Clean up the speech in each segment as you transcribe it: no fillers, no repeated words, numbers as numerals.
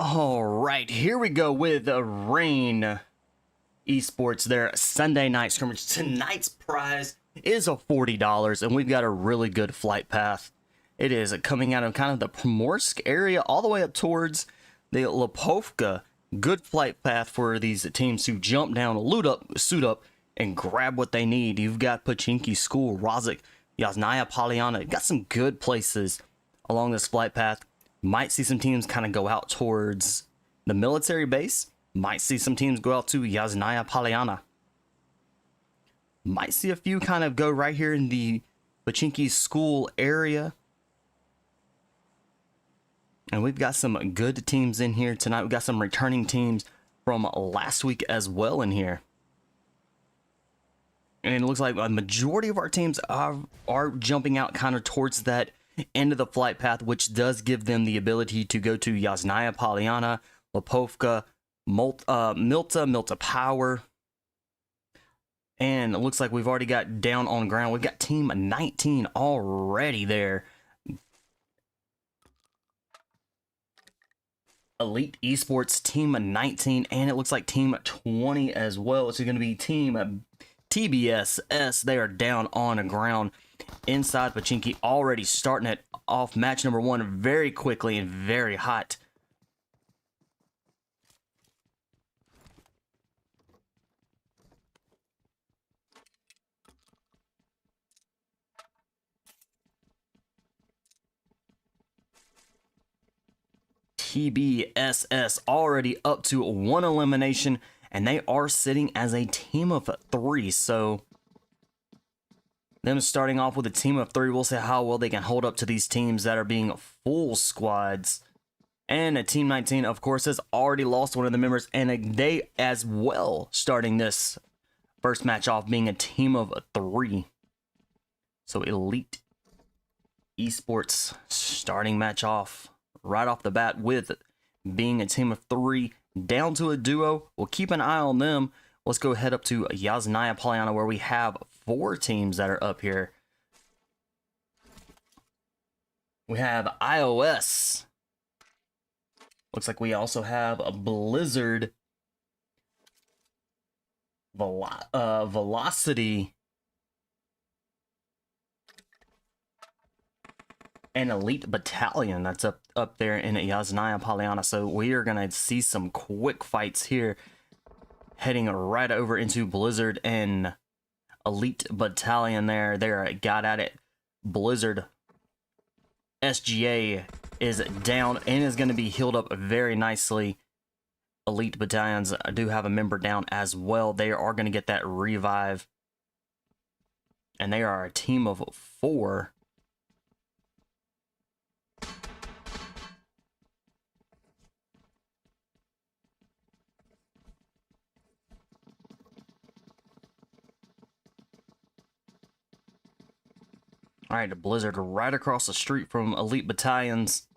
All right, here we go with Rain Esports, their Sunday night scrimmage. Tonight's prize is a $40, and we've got a really good flight path. It is coming out of kind of the Primorsk area all the way up towards the Lipovka. Good flight path for these teams to jump down, loot up, suit up, and grab what they need. You've got Pochinki School, Rozik, Yasnaya Polyana. You've got some good places along this flight path. Might see some teams kind of go out towards the military base. Might see some teams go out to Yasnaya Polyana. Might see a few kind of go right here in the Pochinki School area. And we've got some good teams in here tonight. We've got some returning teams from last week as well in here. And it looks like a majority of our teams are jumping out kind of towards that end of the flight path, which does give them the ability to go to Yasnaya Polyana, Lipovka, Milta Power. And it looks like we've already got down on ground. We've got team 19 already there. Elite Esports team 19, and it looks like team 20 as well. It's going to be team TBSS. They are down on the ground inside Pochinki, already starting it off match number 1 very quickly and very hot. TBSS already up to 1 elimination, and they are sitting as a team of 3. So them starting off with a team of 3, we'll see how well they can hold up to these teams that are being full squads. And team 19, of course, has already lost one of the members, and they as well starting this first match off being a team of 3. So Elite Esports starting match off right off the bat with being a team of 3 down to a duo. We'll keep an eye on them. Let's go head up to Yasnaya Polyana, where we have 4 teams that are up here. We have iOS. Looks like we also have a Blizzard, Velocity, and Elite Battalion. That's up there in Yasnaya Polyana. So we are going to see some quick fights here, heading right over into Blizzard and Elite Battalion there. They got at it. Blizzard SGA is down and is going to be healed up very nicely. Elite Battalions do have a member down as well. They are going to get that revive. And they are a team of 4. All right, a Blizzard right across the street from Elite Battalions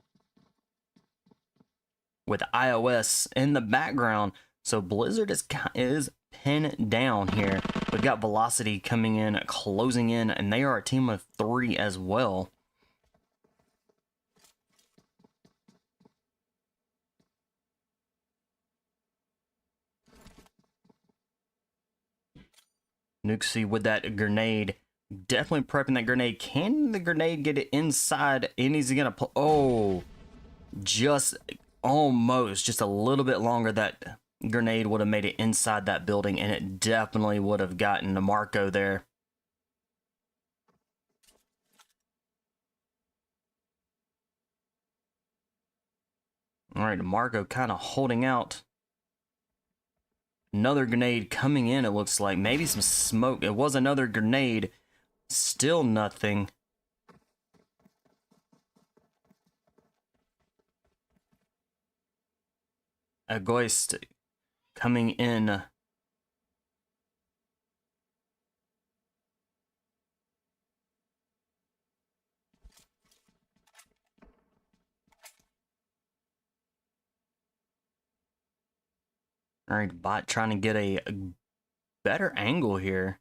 with iOS in the background. So Blizzard is pinned down here. We've got Velocity coming in, closing in, and they are a team of 3 as well. Nuxie with that grenade. Definitely prepping that grenade. Can the grenade get it inside? And he's gonna pull. Oh, just almost, just a little bit longer. That grenade would have made it inside that building, and it definitely would have gotten the Marco there. All right, Marco kind of holding out. Another grenade coming in, it looks like. Maybe some smoke. It was another grenade. Still nothing. A Ghost coming in. All right, bot trying to get a better angle here.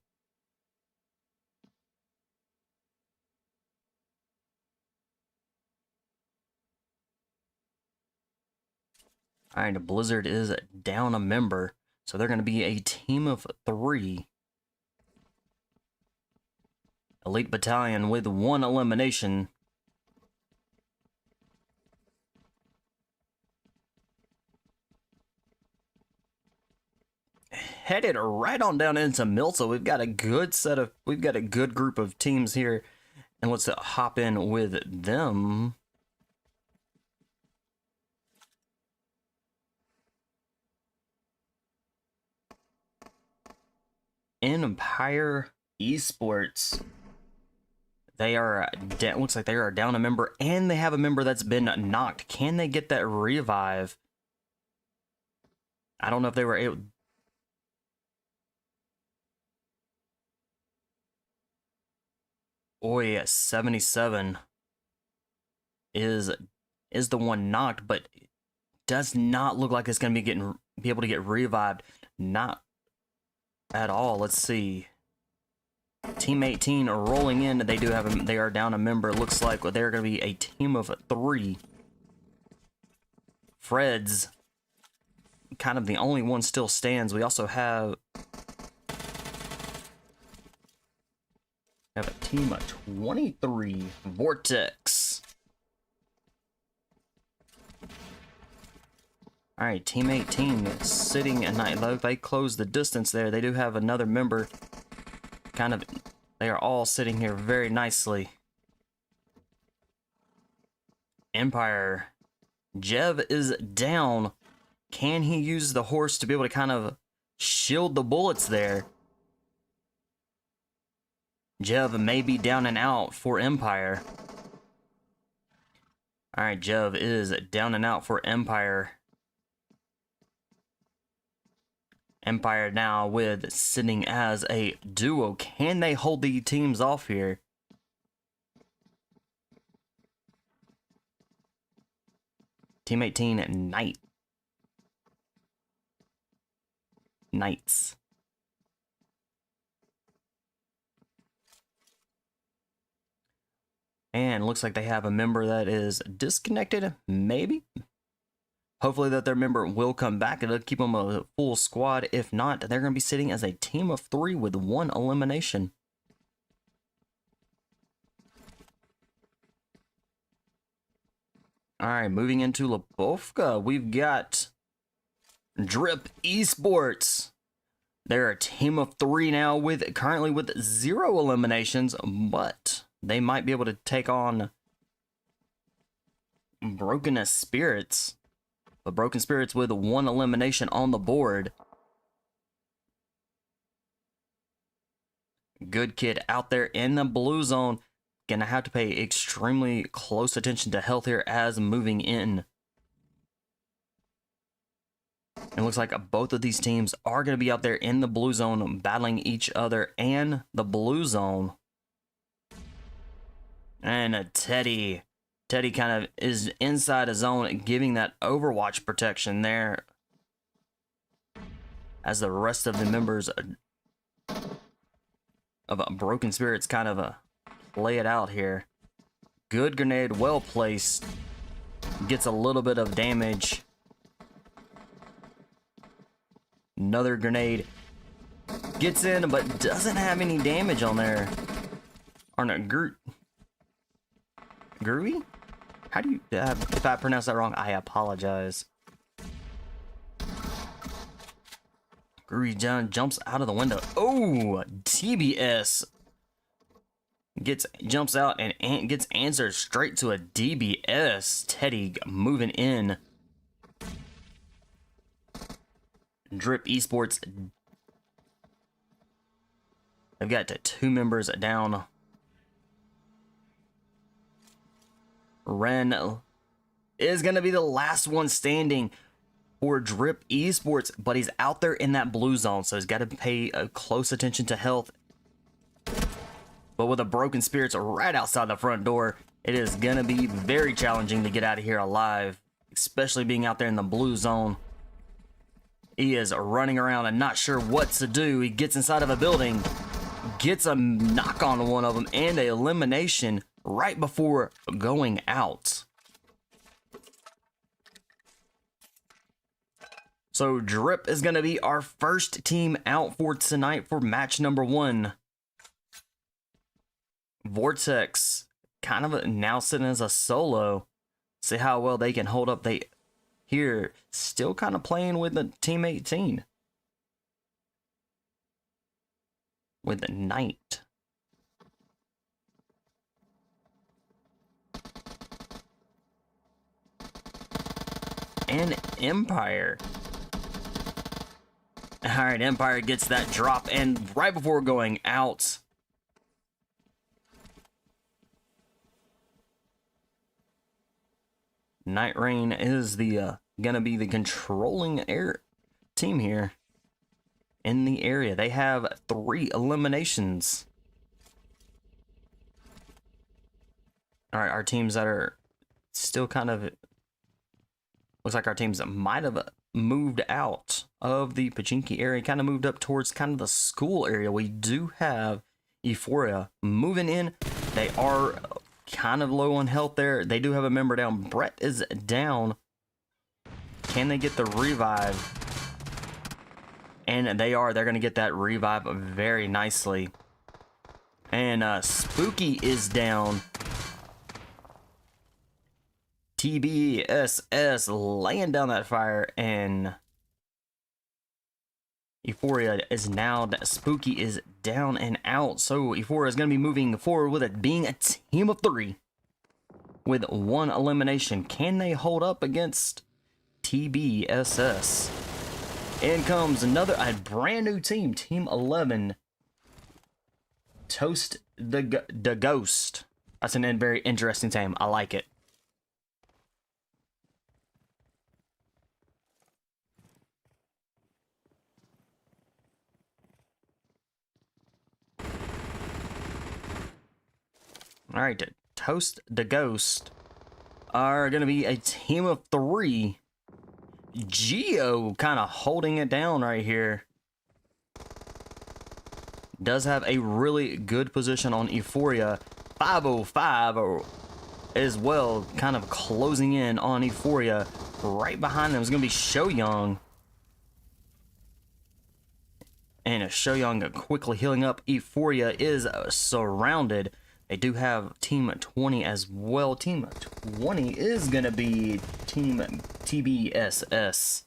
All right, Blizzard is down a member, so they're going to be a team of 3. Elite Battalion with 1 elimination. Headed right on down into Milta. We've got a good group of teams here, and let's hop in with them. Mpire Esports. They are looks like they are down a member, and they have a member that's been knocked. Can they get that revive? I don't know if they were able. Oh yeah, 77 is the one knocked, but does not look like it's gonna be able to get revived. Not at all. Let's see. Team 18 are rolling in. They are down a member. It looks like they're gonna be a team of 3. Fred's kind of the only one still stands. We also have a team of 23, VORTEX. All right, Team 18 is sitting at night. They closed the distance there. They do have another member. They are all sitting here very nicely. Empire. Jev is down. Can he use the horse to be able to kind of shield the bullets there? Jev may be down and out for Empire. Alright, Jev is down and out for Empire. Empire now with sitting as a duo. Can they hold the teams off here? Team 18 at Knights. And looks like they have a member that is disconnected, maybe? Hopefully that their member will come back and it'll keep them a full squad. If not, they're going to be sitting as a team of 3 with 1 elimination. Alright, moving into Lebovka, we've got Dope Esports. They're a team of 3 now, currently with 0 eliminations, but they might be able to take on Broken Spirits. But Broken Spirits with 1 elimination on the board. Good Kid out there in the blue zone. Gonna have to pay extremely close attention to health here as moving in. It looks like both of these teams are going to be out there in the blue zone battling each other and the blue zone. And Teddy kind of is inside a zone, giving that Overwatch protection there. As the rest of the members of Broken Spirits kind of lay it out here. Good grenade, well placed. Gets a little bit of damage. Another grenade. Gets in, but doesn't have any damage on there. Or no, Groovy? How do you, if I pronounce that wrong, I apologize. Groovy John jumps out of the window. Oh, TBS jumps out and gets answered straight to a DBS. Teddy moving in. Dope Esports. They've got 2 members down. Ren is going to be the last one standing for Dope Esports, but he's out there in that blue zone, so he's got to pay close attention to health. But with a Broken Spirits right outside the front door, it is going to be very challenging to get out of here alive, especially being out there in the blue zone. He is running around and not sure what to do. He gets inside of a building, gets a knock on one of them, and an elimination right before going out. So Drip is going to be our first team out for tonight for match number 1. VORTEX kind of now sitting as a solo. See how well they can hold up. They here still kind of playing with the team 18. With the Knight. And Mpire. Alright, Mpire gets that drop, and right before going out, Kxight Reign is the gonna be the controlling air team here in the area. They have 3 eliminations. Alright, our teams that are still kind of, looks like our teams that might have moved out of the Pachinki area, kind of moved up towards kind of the school area. We do have Euphoria moving in. They are kind of low on health there. They do have a member down. Brett is down. Can they get the revive? And they're going to get that revive very nicely. And Spooky is down. TBSS laying down that fire, and Euphoria is now, Spooky is down and out. So Euphoria is going to be moving forward with it being a team of 3 with 1 elimination. Can they hold up against TBSS? In comes a brand new team, Team 11, ToastDaGoat. That's a very interesting name. I like it. Alright, ToastDaGoat are going to be a team of 3. Geo kind of holding it down right here. Does have a really good position on Euphoria. 505 as well, kind of closing in on Euphoria. Right behind them is going to be Showdown. And Showdown quickly healing up. Euphoria is surrounded. They do have Team 20 as well. Team 20 is going to be Team TBSS.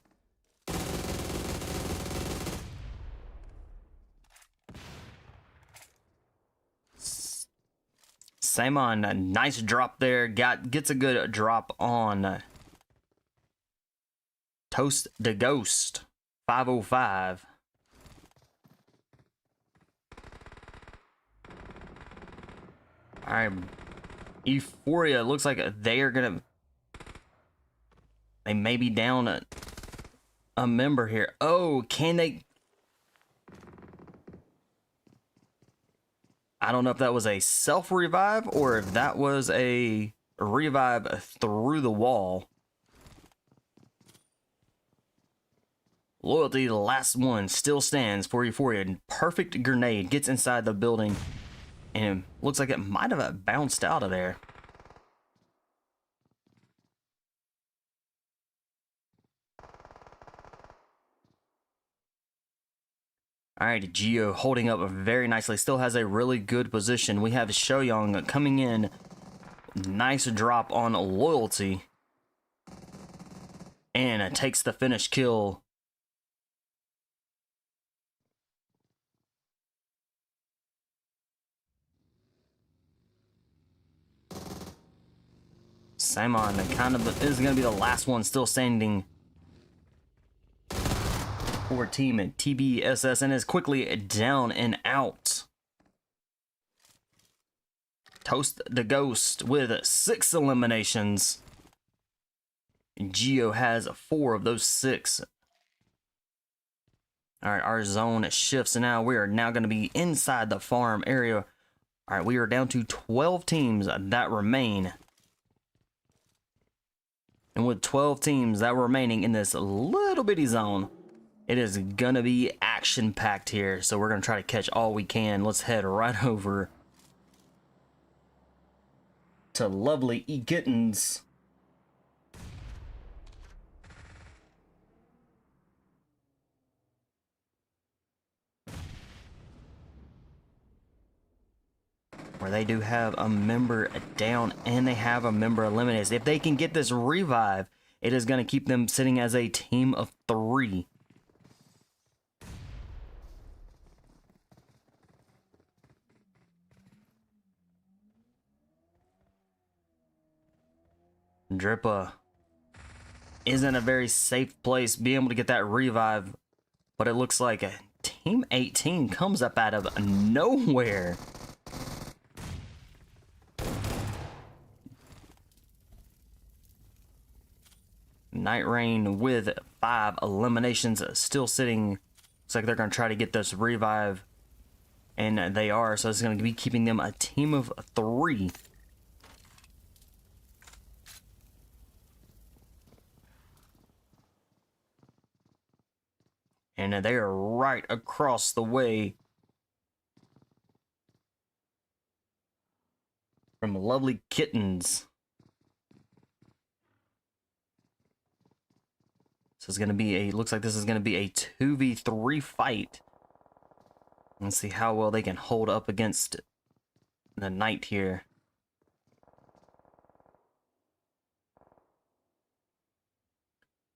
Same on, a nice drop there. Gets a good drop on ToastDaGoat. 505. Alright, Euphoria, looks like they are gonna, they may be down a member here. Oh, can they? I don't know if that was a self-revive or if that was a revive through the wall. Loyalty, the last one, still stands for Euphoria. Perfect grenade, gets inside the building. And looks like it might have bounced out of there. Alright, Geo holding up very nicely. Still has a really good position. We have Showdown coming in. Nice drop on Loyalty. And it takes the finish kill. Simon kind of is going to be the last one still standing for Team TBSS, and is quickly down and out. ToastDaGoat with 6 eliminations. Geo has 4 of those 6. Alright, our zone shifts, and now we are now going to be inside the farm area. Alright, we are down to 12 teams that remain. And with 12 teams that were remaining in this little bitty zone, it is gonna be action-packed here. So we're gonna try to catch all we can. Let's head right over to Lovely E-Kittens. where they do have a member down and they have a member eliminated. If they can get this revive, it is going to keep them sitting as a team of 3. Drippa isn't a very safe place, being able to get that revive, but it looks like Team 18 comes up out of nowhere. Kxight Reign with 5 eliminations, still sitting. Looks like they're going to try to get this revive, and they are, so it's going to be keeping them a team of 3. And they are right across the way from Lovely E-Kittens. So it's going to be looks like this is going to be a 2v3 fight. Let's see how well they can hold up against the Knight here.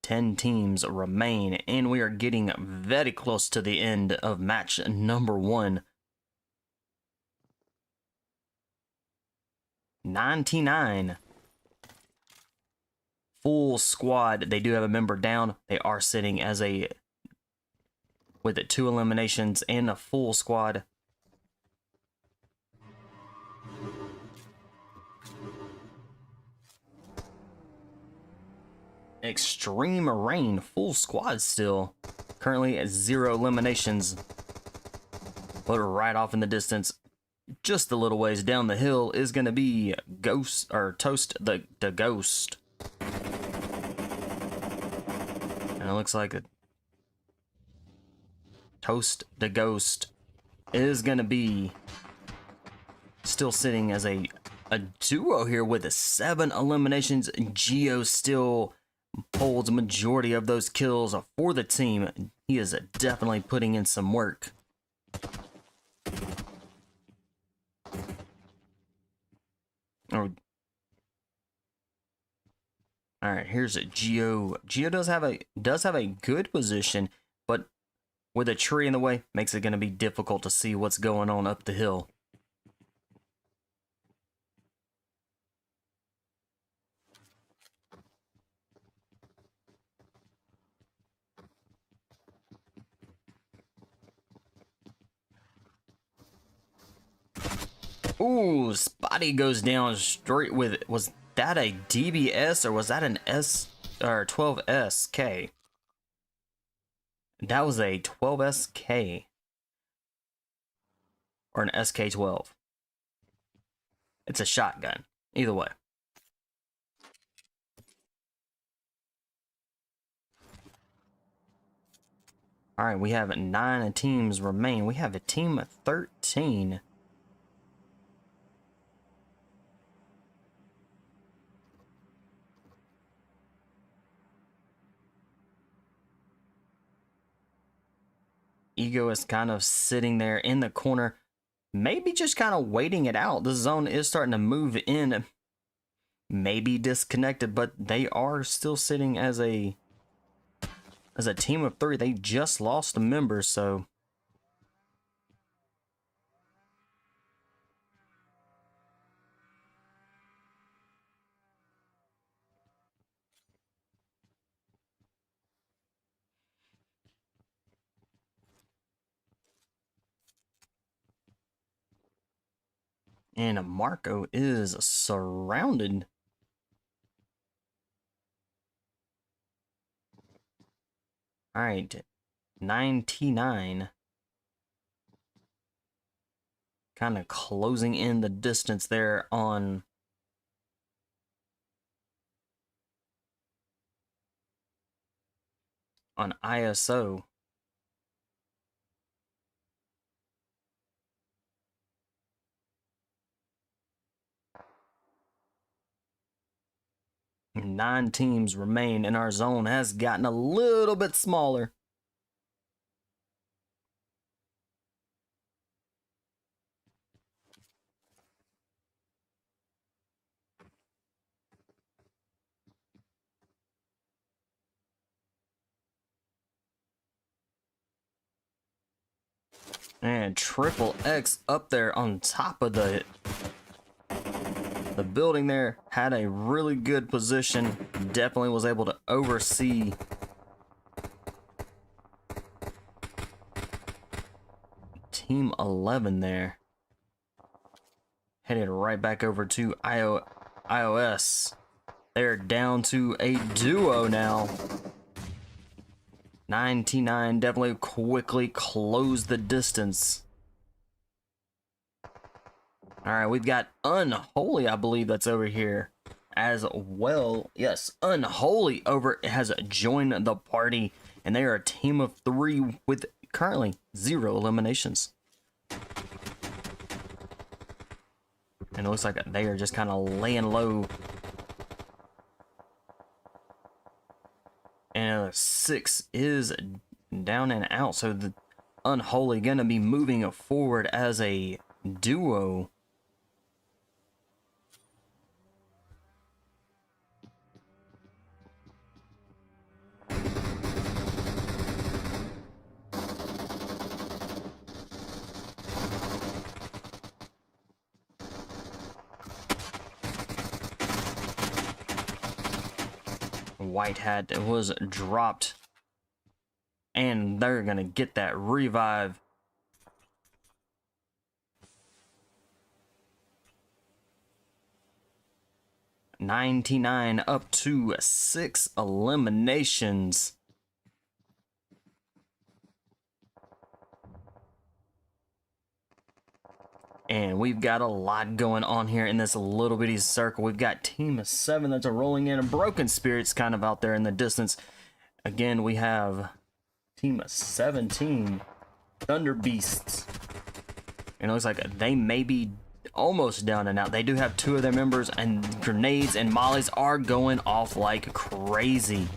Ten teams remain, and we are getting very close to the end of match number 1. 99. Full squad. They do have a member down. They are sitting as with 2 eliminations and a full squad. Xtreme Rain, full squad still. Currently at 0 eliminations. But right off in the distance, just a little ways down the hill, is going to be ToastDaGoat. And it looks like ToastDaGoat is going to be still sitting as a duo here with 7 eliminations. Geo still holds a majority of those kills for the team. He is definitely putting in some work. All right, here's a Geo. Geo does have a good position, but with a tree in the way, makes it going to be difficult to see what's going on up the hill. Ooh, Spotty goes down straight with, was that a TBS or was that an S12SK? That was a 12SK or an SK12. It's a shotgun, either way. All right, we have 9 teams remain. We have a team of 13. Ego is kind of sitting there in the corner, maybe just kind of waiting it out. The zone is starting to move in, maybe disconnected, but they are still sitting as a team of 3. They just lost a member, so and Marco is surrounded. All right, 99. Kind of closing in the distance there on ISO. Nine teams remain, and our zone has gotten a little bit smaller. And Triple X up there on top of the building there, had a really good position. Definitely was able to oversee Team 11 there. Headed right back over to iOS. They're down to a duo now. 99 definitely quickly closed the distance. Alright, we've got Unholy, I believe that's over here as well. Yes, Unholy has joined the party, and they are a team of 3 with currently 0 eliminations. And it looks like they are just kind of laying low. And 6 is down and out, so the Unholy gonna be moving forward as a duo. White hat was dropped, and they're gonna get that revive. $99 up to 6 eliminations. And we've got a lot going on here in this little bitty circle. We've got Team 7 that's rolling in, and Broken Spirits kind of out there in the distance. Again, we have Team 17, Thunder Beasts. And it looks like they may be almost down and out. They do have 2 of their members, and grenades and mollies are going off like crazy.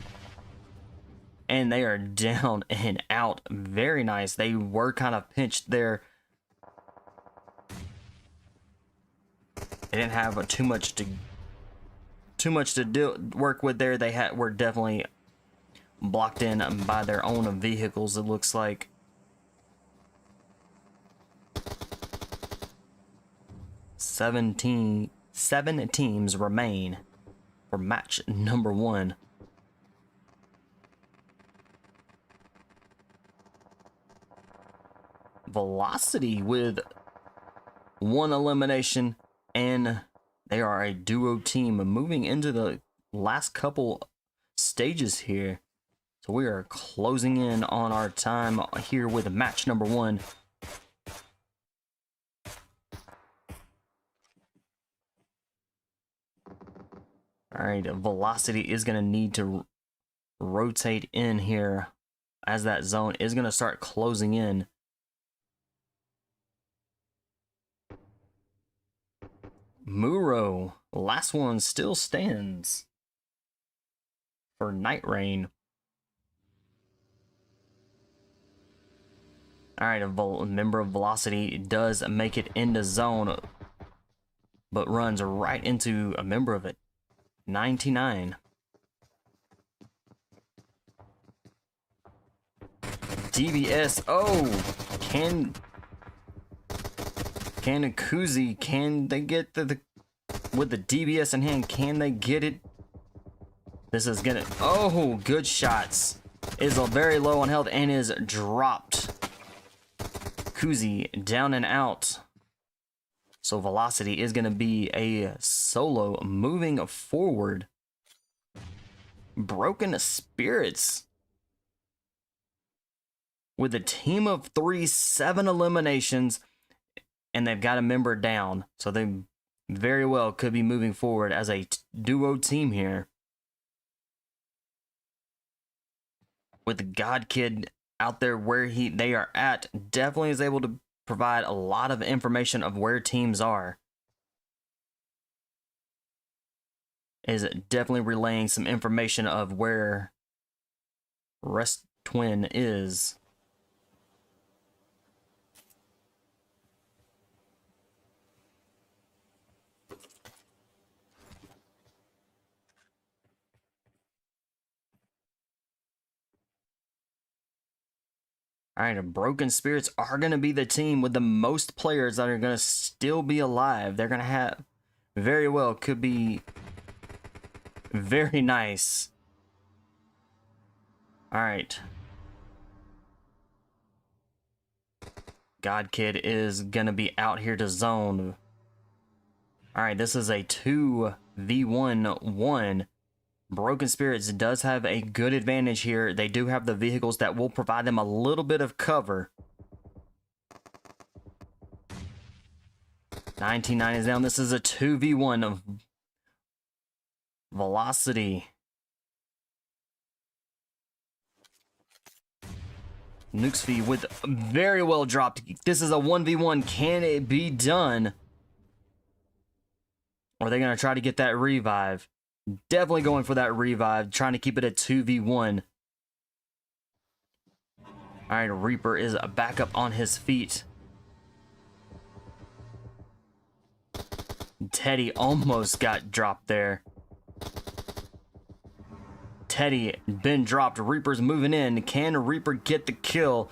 And they are down and out. Very nice. They were kind of pinched there. They didn't have too much to work with there. They were definitely blocked in by their own vehicles, it looks like. Seven teams remain for match number 1. Velocity with 1 elimination, and they are a duo team moving into the last couple stages here. So we are closing in on our time here with match number 1. All right, Velocity is going to need to rotate in here as that zone is going to start closing in. Muro, last one still stands for Kxight Reign. All right, a member of Velocity does make it into zone, but runs right into a member of it. 99. TBS. Oh, can Kuzi, can they get with the DBS in hand, can they get it? This is gonna, oh, good shots. Is very low on health and is dropped. Kuzi down and out. So Velocity is gonna be a solo moving forward. Broken Spirits with a team of 3, 7 eliminations, and they've got a member down, so they very well could be moving forward as a duo team here. With the God Kid out there where they are at, definitely is able to provide a lot of information of where teams are. Is definitely relaying some information of where Rest Twin is. All right, Broken Spirits are going to be the team with the most players that are going to still be alive. They're going to have, very well, could be very nice. All right. God Kid is going to be out here to zone. All right, this is a 2v1-1. Broken Spirits does have a good advantage here. They do have the vehicles that will provide them a little bit of cover. 99 is down. This is a 2v1 of Velocity. Nuxfy with very well dropped. This is a 1v1. Can it be done? Or are they going to try to get that revive? Definitely going for that revive, trying to keep it a 2v1. Alright, Reaper is back up on his feet. Teddy almost got dropped there. Teddy been dropped. Reaper's moving in. Can Reaper get the kill?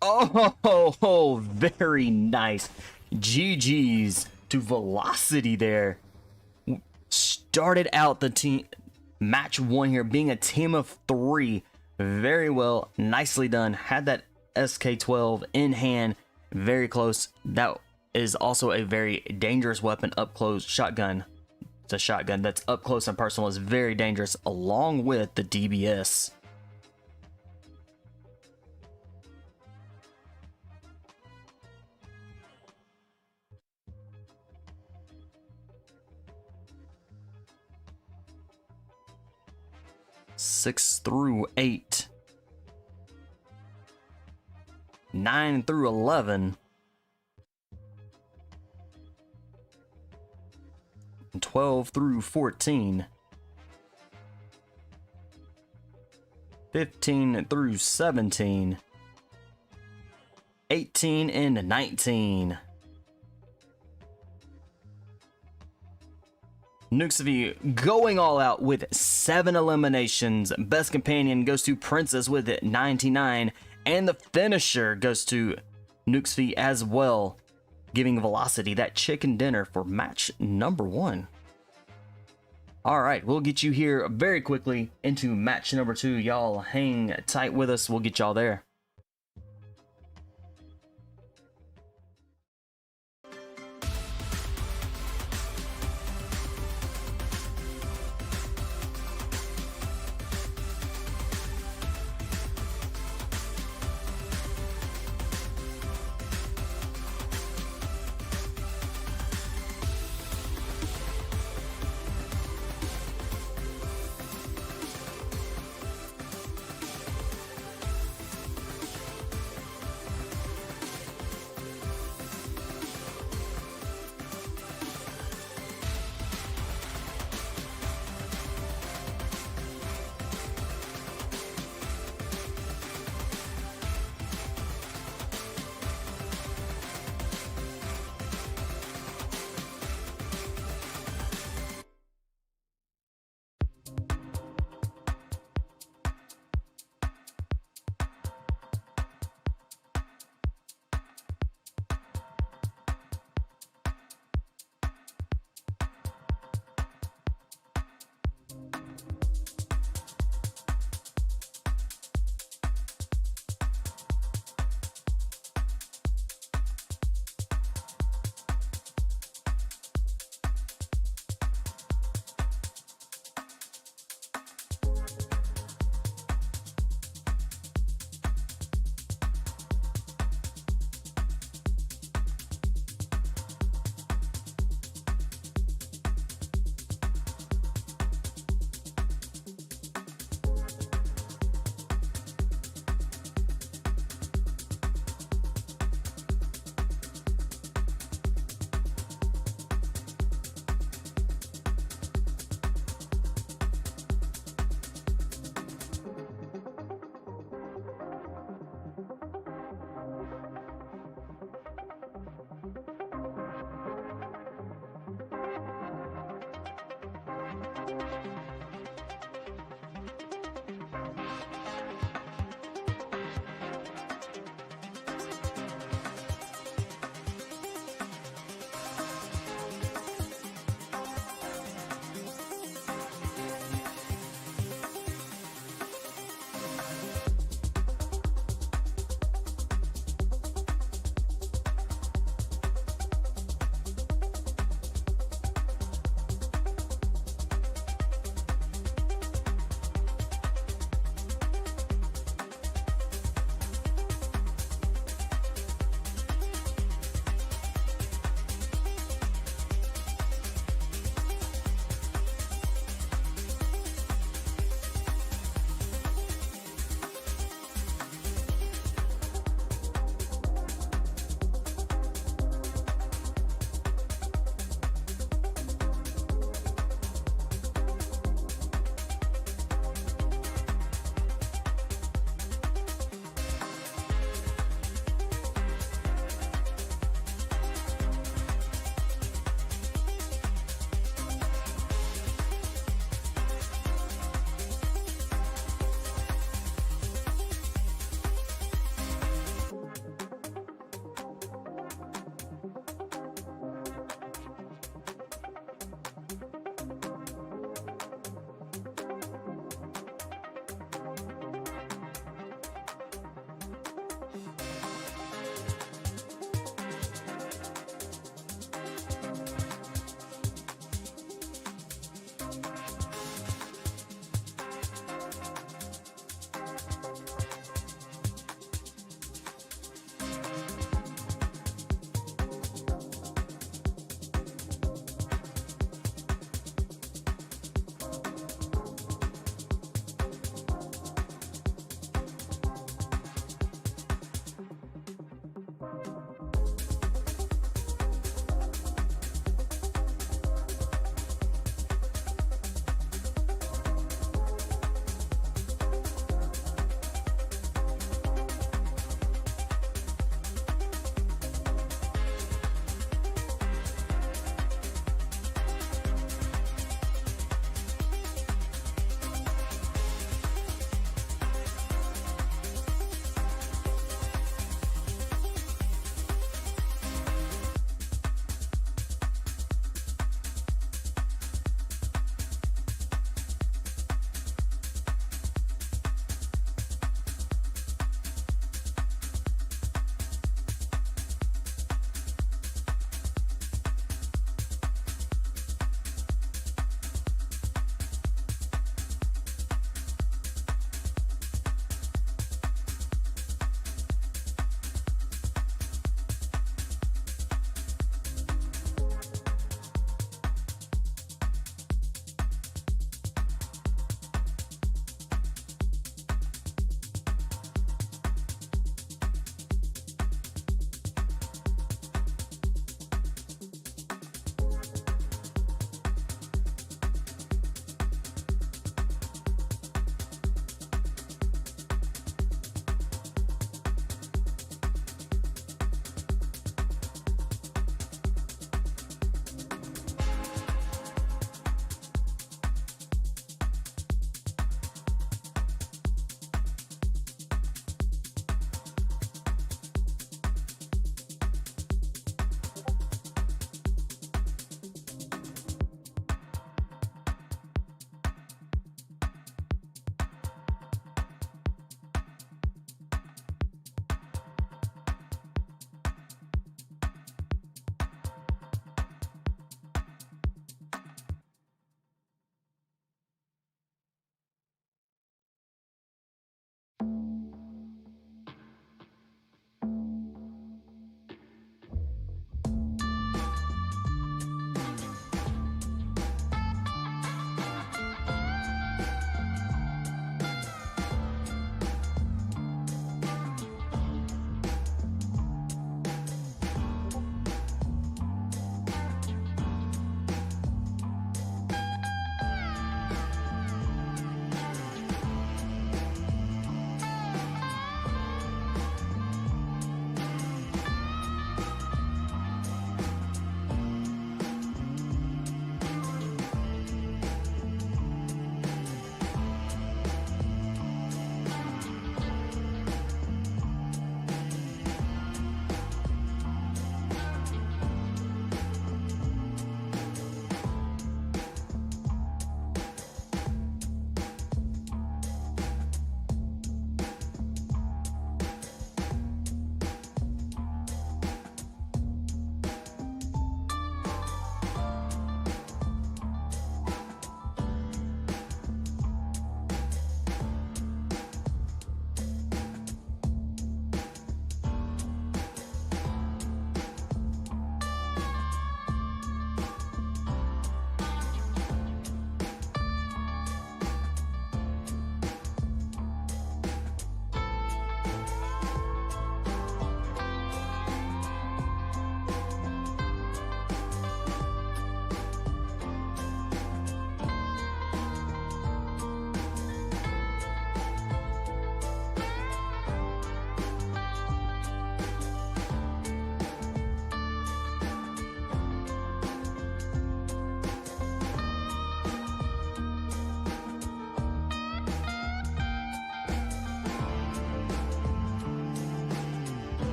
Oh, very nice. GG's to Velocity there. Started out the team match 1 here being a team of 3. Very well, nicely done. Had that SK12 in hand, very close. That is also a very dangerous weapon up close. Shotgun. It's a shotgun that's up close and personal, is very dangerous, along with the TBS. Six through 8, 9 through 11, 12 through 14, 15 through 17, 18 and 19. Nuxvy going all out with 7 eliminations. Best companion goes to Princess with 99. And the finisher goes to Nuxvy as well, giving Velocity that chicken dinner for match number 1. Alright, we'll get you here very quickly into match number 2. Y'all hang tight with us. We'll get y'all there.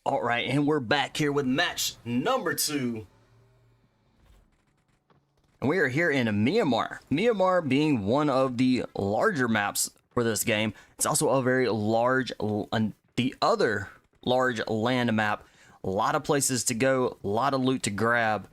All right, and we're back here with match number 2. And we are here in Myanmar. Myanmar being one of the larger maps for this game. It's also a very large, the other large land map. A lot of places to go, a lot of loot to grab,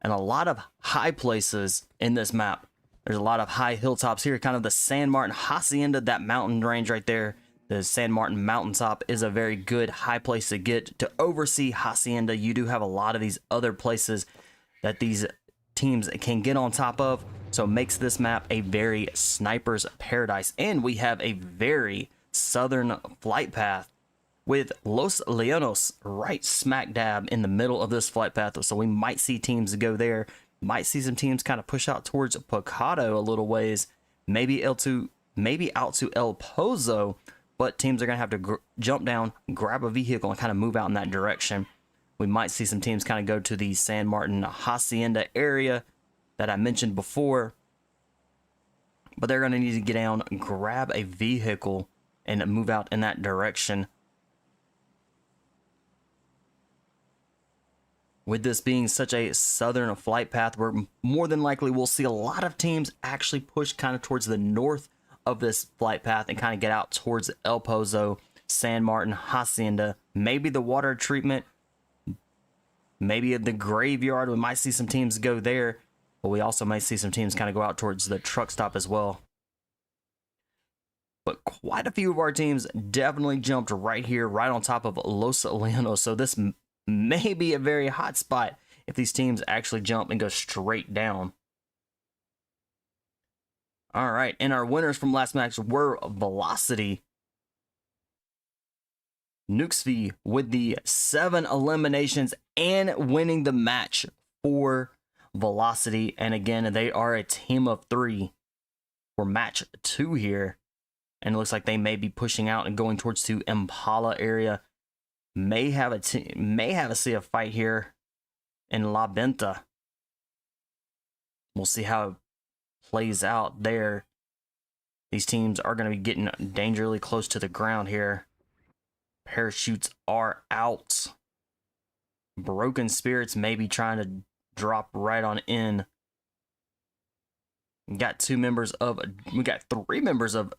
and a lot of high places in this map. There's a lot of high hilltops here, kind of the San Martin Hacienda, that mountain range right there. The San Martin mountaintop is a very good high place to get to oversee Hacienda. You do have a lot of these other places that these teams can get on top of, so it makes this map a very sniper's paradise. And we have a very southern flight path with Los Leonos right smack dab in the middle of this flight path, so we might see teams go there. Might see some teams kind of push out towards Picado a little ways, maybe out to El Pozo, but teams are going to have to jump down, grab a vehicle, and kind of move out in that direction. We might see some teams kind of go to the San Martin Hacienda area that I mentioned before, but they're going to need to get down, grab a vehicle, and move out in that direction. With this being such a southern flight path, where more than likely we'll see a lot of teams actually push kind of towards the north of this flight path and kind of get out towards El Pozo, San Martin, Hacienda, maybe the water treatment, maybe the graveyard. We might see some teams go there, but we also might see some teams kind of go out towards the truck stop as well. But quite a few of our teams definitely jumped right here, right on top of Los Leonos, so this may be a very hot spot if these teams actually jump and go straight down. All right, and our winners from last match were Velocity. Nuxvi with the 7 eliminations and winning the match for Velocity. And again, they are a team of 3 for match 2 here. And it looks like they may be pushing out and going towards the Impala area. May have a fight here in La Venta. We'll see how it plays out there. These teams are going to be getting dangerously close to the ground here. Parachutes are out. Broken Spirits may be trying to drop right on in. We got 3 members of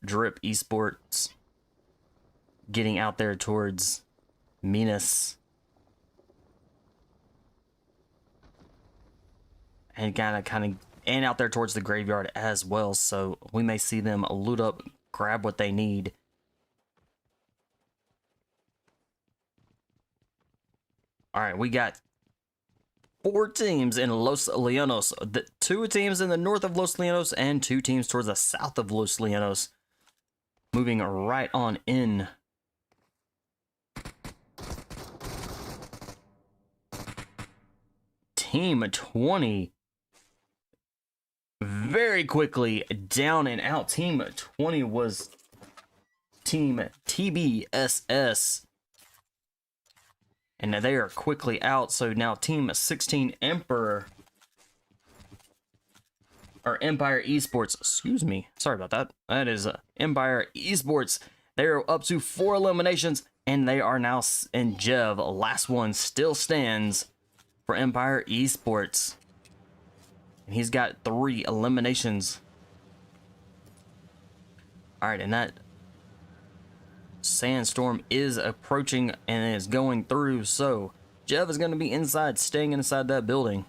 Drip Esports getting out there towards Minas, and kind of out there towards the graveyard as well, so we may see them loot up, grab what they need. All right, we got 4 teams in Los Leonos, 2 teams in the north of Los Leonos and 2 teams towards the south of Los Leonos. Moving right on in. Team 20 very quickly down and out. Team 20 was Team TBSS, and they are quickly out. So now Team 16 Mpire Esports, excuse me, sorry about that. That is Mpire Esports. They are up to 4 eliminations, and they are now in Jev. Last one still stands for Mpire Esports, and he's got 3 eliminations. All right, and that sandstorm is approaching and is going through, so Jev is going to be inside, staying inside that building.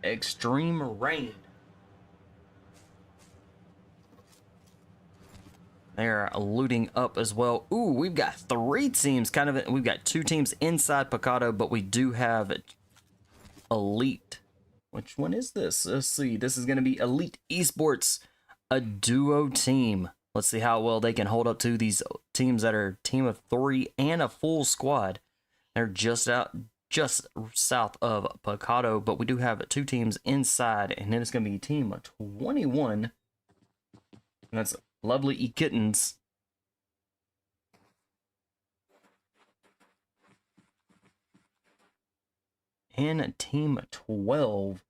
Xtreme Rain. They're looting up as well. Ooh, we've got 3 teams. We've got 2 teams inside Picado, but we do have Elite. Which one is this? Let's see. This is going to be Elite Esports, a duo team. Let's see how well they can hold up to these teams that are team of 3 and a full squad. They're just south of Picado, but we do have 2 teams inside, and then it's going to be team 21. And that's Lovely E-Kittens. and Team 12.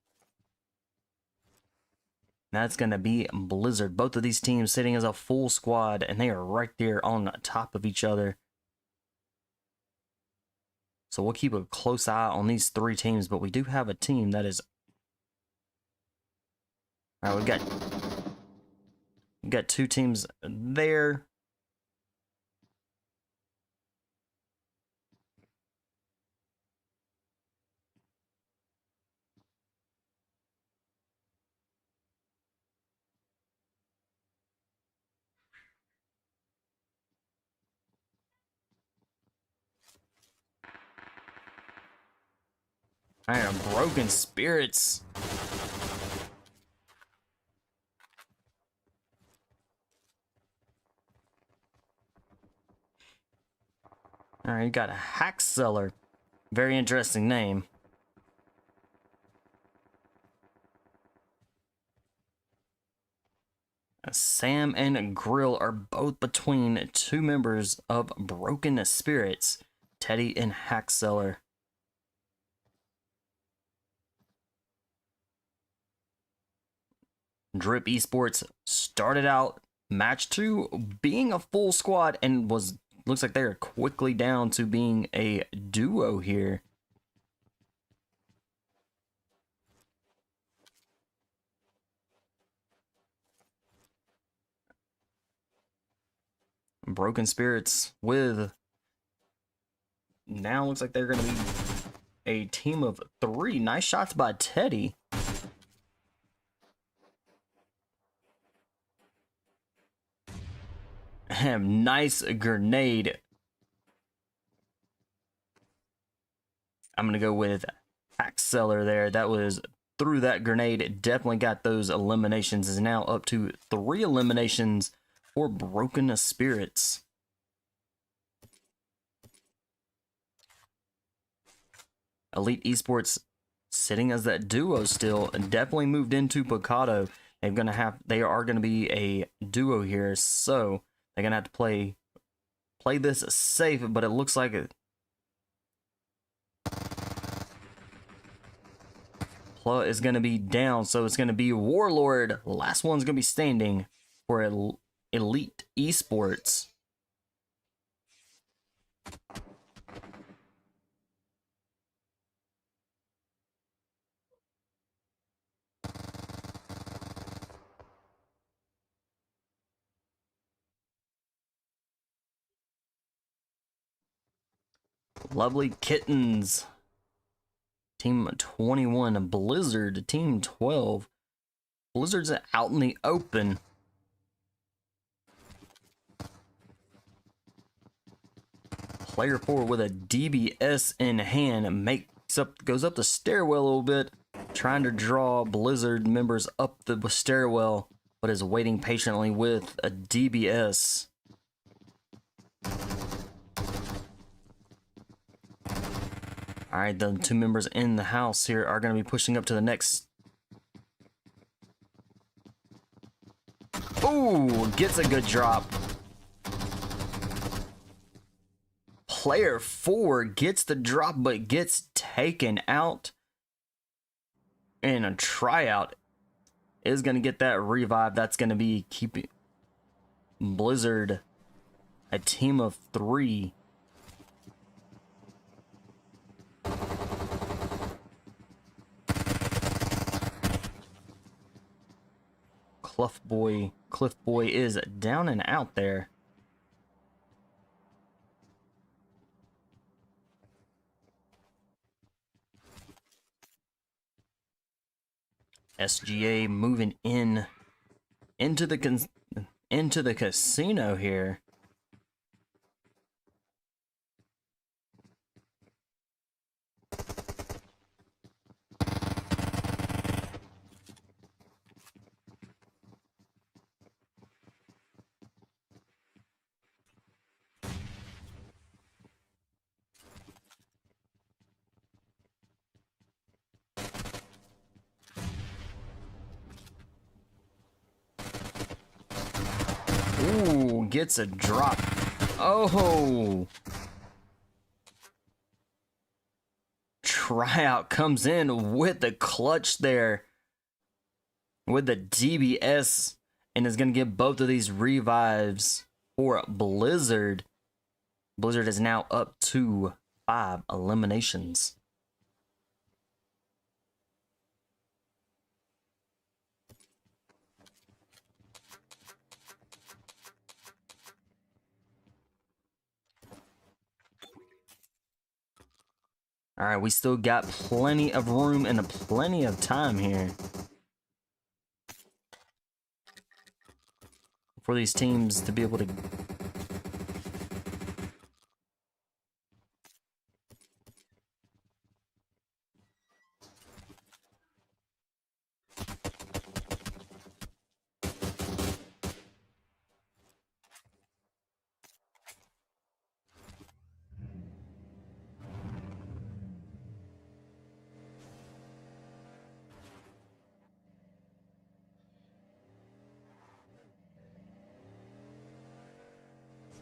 That's going to be Blizzard. Both of these teams sitting as a full squad, and they are right there on top of each other. So we'll keep a close eye on these three teams, but we do have a team that is... All right, we've got two teams there. All right, Broken Spirits. All right, you got a Hack Seller. Very interesting name. Sam and Grill are both between two members of Broken Spirits, Teddy and Hack Seller. Dope Esports started out match 2 being a full squad and looks like they're quickly down to being a duo here. Broken Spirits with now looks like they're going to be a team of 3. Nice shots by Teddy. Nice grenade. I'm going to go with Hack Seller there. That was through that grenade. It definitely got those eliminations. Is now up to 3 eliminations for Broken Spirits. Elite Esports sitting as that duo still, and definitely moved into Picado. They are gonna be a duo here, so they're gonna have to play this safe, but it looks like it. Pla is gonna be down, so it's gonna be Warlord. Last one's gonna be standing for Elite Esports. Lovely Kittens, Team 21, Blizzard, Team 12. Blizzard's out in the open. Player 4 with a TBS in hand goes up the stairwell a little bit, trying to draw Blizzard members up the stairwell, but is waiting patiently with a TBS. Alright, the 2 members in the house here are going to be pushing up to the next. Ooh, gets a good drop. Player 4 gets the drop, but gets taken out. And a tryout is going to get that revive. That's going to be keeping Blizzard a team of 3. Cliff Boy is down and out there. SGA moving into the casino here. Ooh, gets a drop. Oh! Cryout comes in with the clutch there with the TBS and is going to get both of these revives for Blizzard. Blizzard is now up to 5 eliminations. All right, we still got plenty of room and plenty of time here for these teams to be able to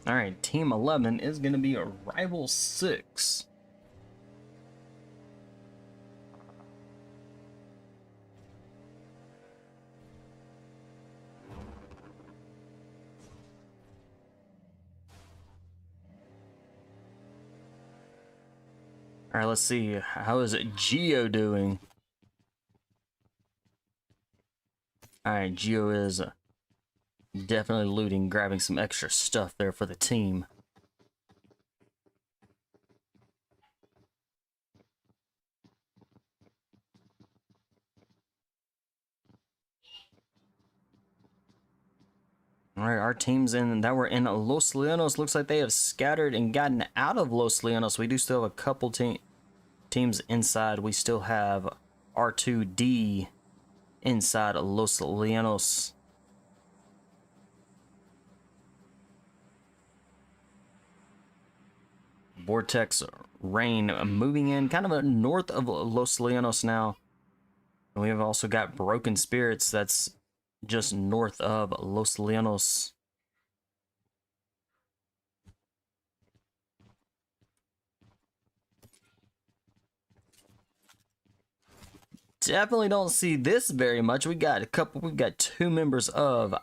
All right, Team 11 is going to be a Rival 6. All right, let's see. How is Geo doing? All right, Geo is definitely looting, grabbing some extra stuff there for the team. All right, our teams that were in Los Leonos looks like they have scattered and gotten out of Los Leonos. We do still have a couple teams inside. We still have R2D inside Los Leonos. VORTEX Rain moving in kind of north of Los Leonos now. And we have also got Broken Spirits that's just north of Los Leonos. Definitely don't see this very much. We've got 2 members of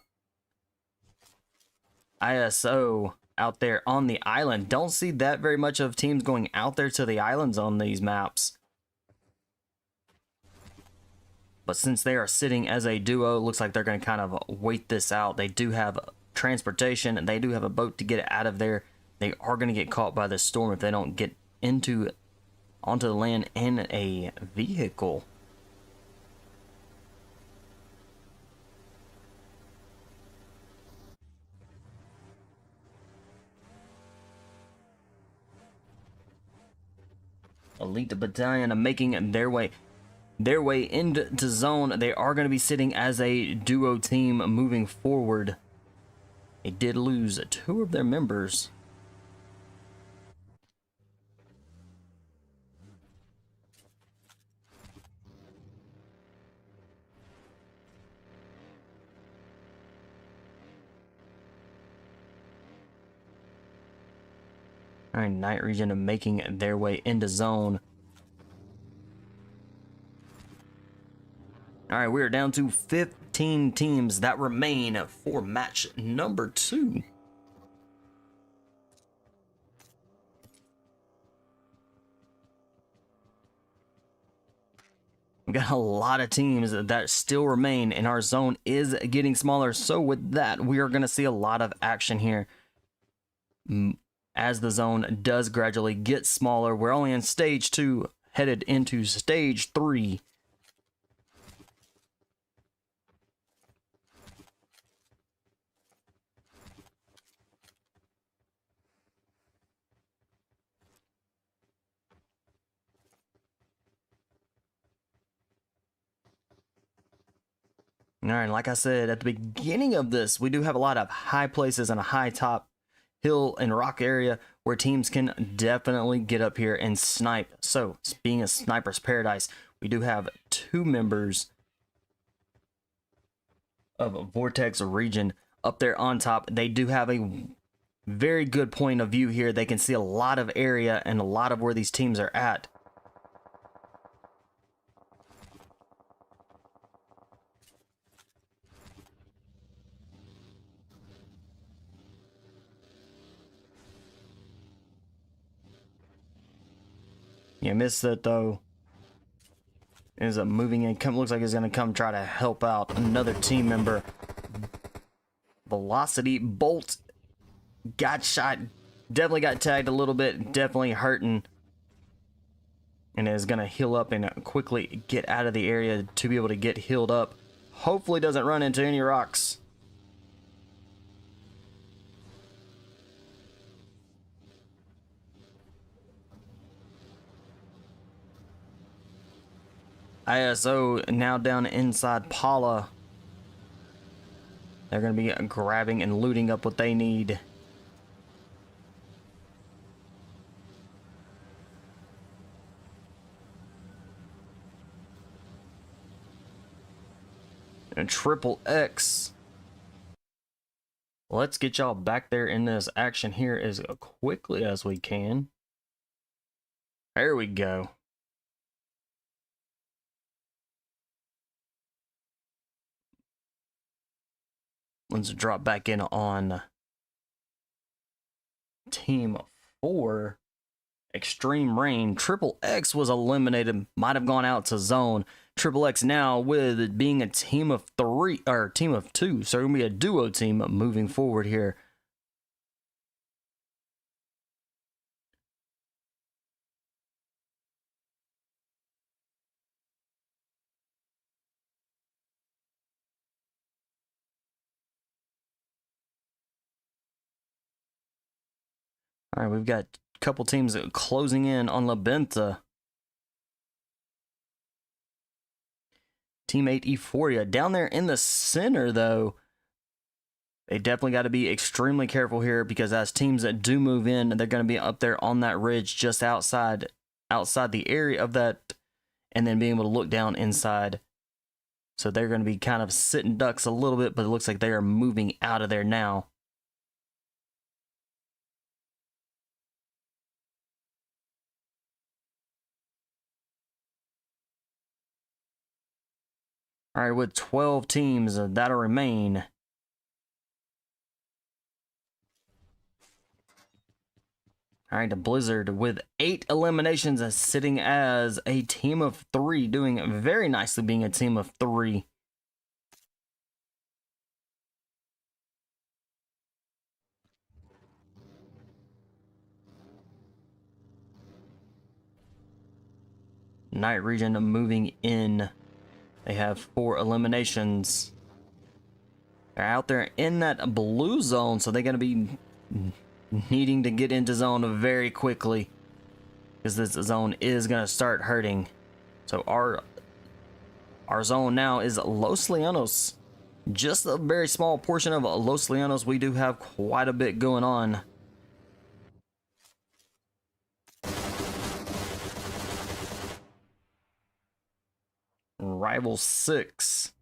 ISO out there on the island. Don't see that very much of teams going out there to the islands on these maps. But since they are sitting as a duo, looks like they're going to kind of wait this out. They do have transportation and they do have a boat to get out of there. They are going to get caught by the storm if they don't get onto the land in a vehicle. Elite Battalion are making their way into zone. They are going to be sitting as a duo team moving forward. They did lose 2 of their members. All right, Night Region are making their way into zone. All right, we are down to 15 teams that remain for match number 2. We've got a lot of teams that still remain, and our zone is getting smaller. So with that, we are going to see a lot of action here. As the zone does gradually get smaller, we're only in stage 2, headed into stage 3. All right, like I said at the beginning of this, we do have a lot of high places and a high top hill and rock area where teams can definitely get up here and snipe. So, being a sniper's paradise, we do have 2 members of VORTEX region up there on top. They do have a very good point of view here. They can see a lot of area and a lot of where these teams are at. Yeah, missed it though. Ends up moving in. Looks like he's gonna come try to help out another team member. Velocity Bolt got shot. Definitely got tagged a little bit. Definitely hurting. And is gonna heal up and quickly get out of the area to be able to get healed up. Hopefully doesn't run into any rocks. ISO now down inside Paula. They're going to be grabbing and looting up what they need. And TBSSx. Let's get y'all back there in this action here as quickly as we can. There we go. Let's drop back in on Team 4. Xtreme Rain. TBSSx was eliminated. Might have gone out to zone. TBSSx now with it being a team of 3 or team of 2. So it's gonna be a duo team moving forward here. All right, we've got a couple teams closing in on La Benta. Teammate Euphoria down there in the center, though. They definitely got to be extremely careful here because as teams that do move in, they're going to be up there on that ridge just outside the area of that, and then being able to look down inside. So they're going to be kind of sitting ducks a little bit, but it looks like they are moving out of there now. All right, with 12 teams that'll remain. All right, the Blizzard with 8 eliminations sitting as a team of 3, doing very nicely being a team of 3. Night Region moving in. They have 4 eliminations. They're out there in that blue zone, so they're going to be needing to get into zone very quickly because this zone is going to start hurting. So our zone now is Los Llanos. Just a very small portion of Los Llanos. We do have quite a bit going on. Rival 6.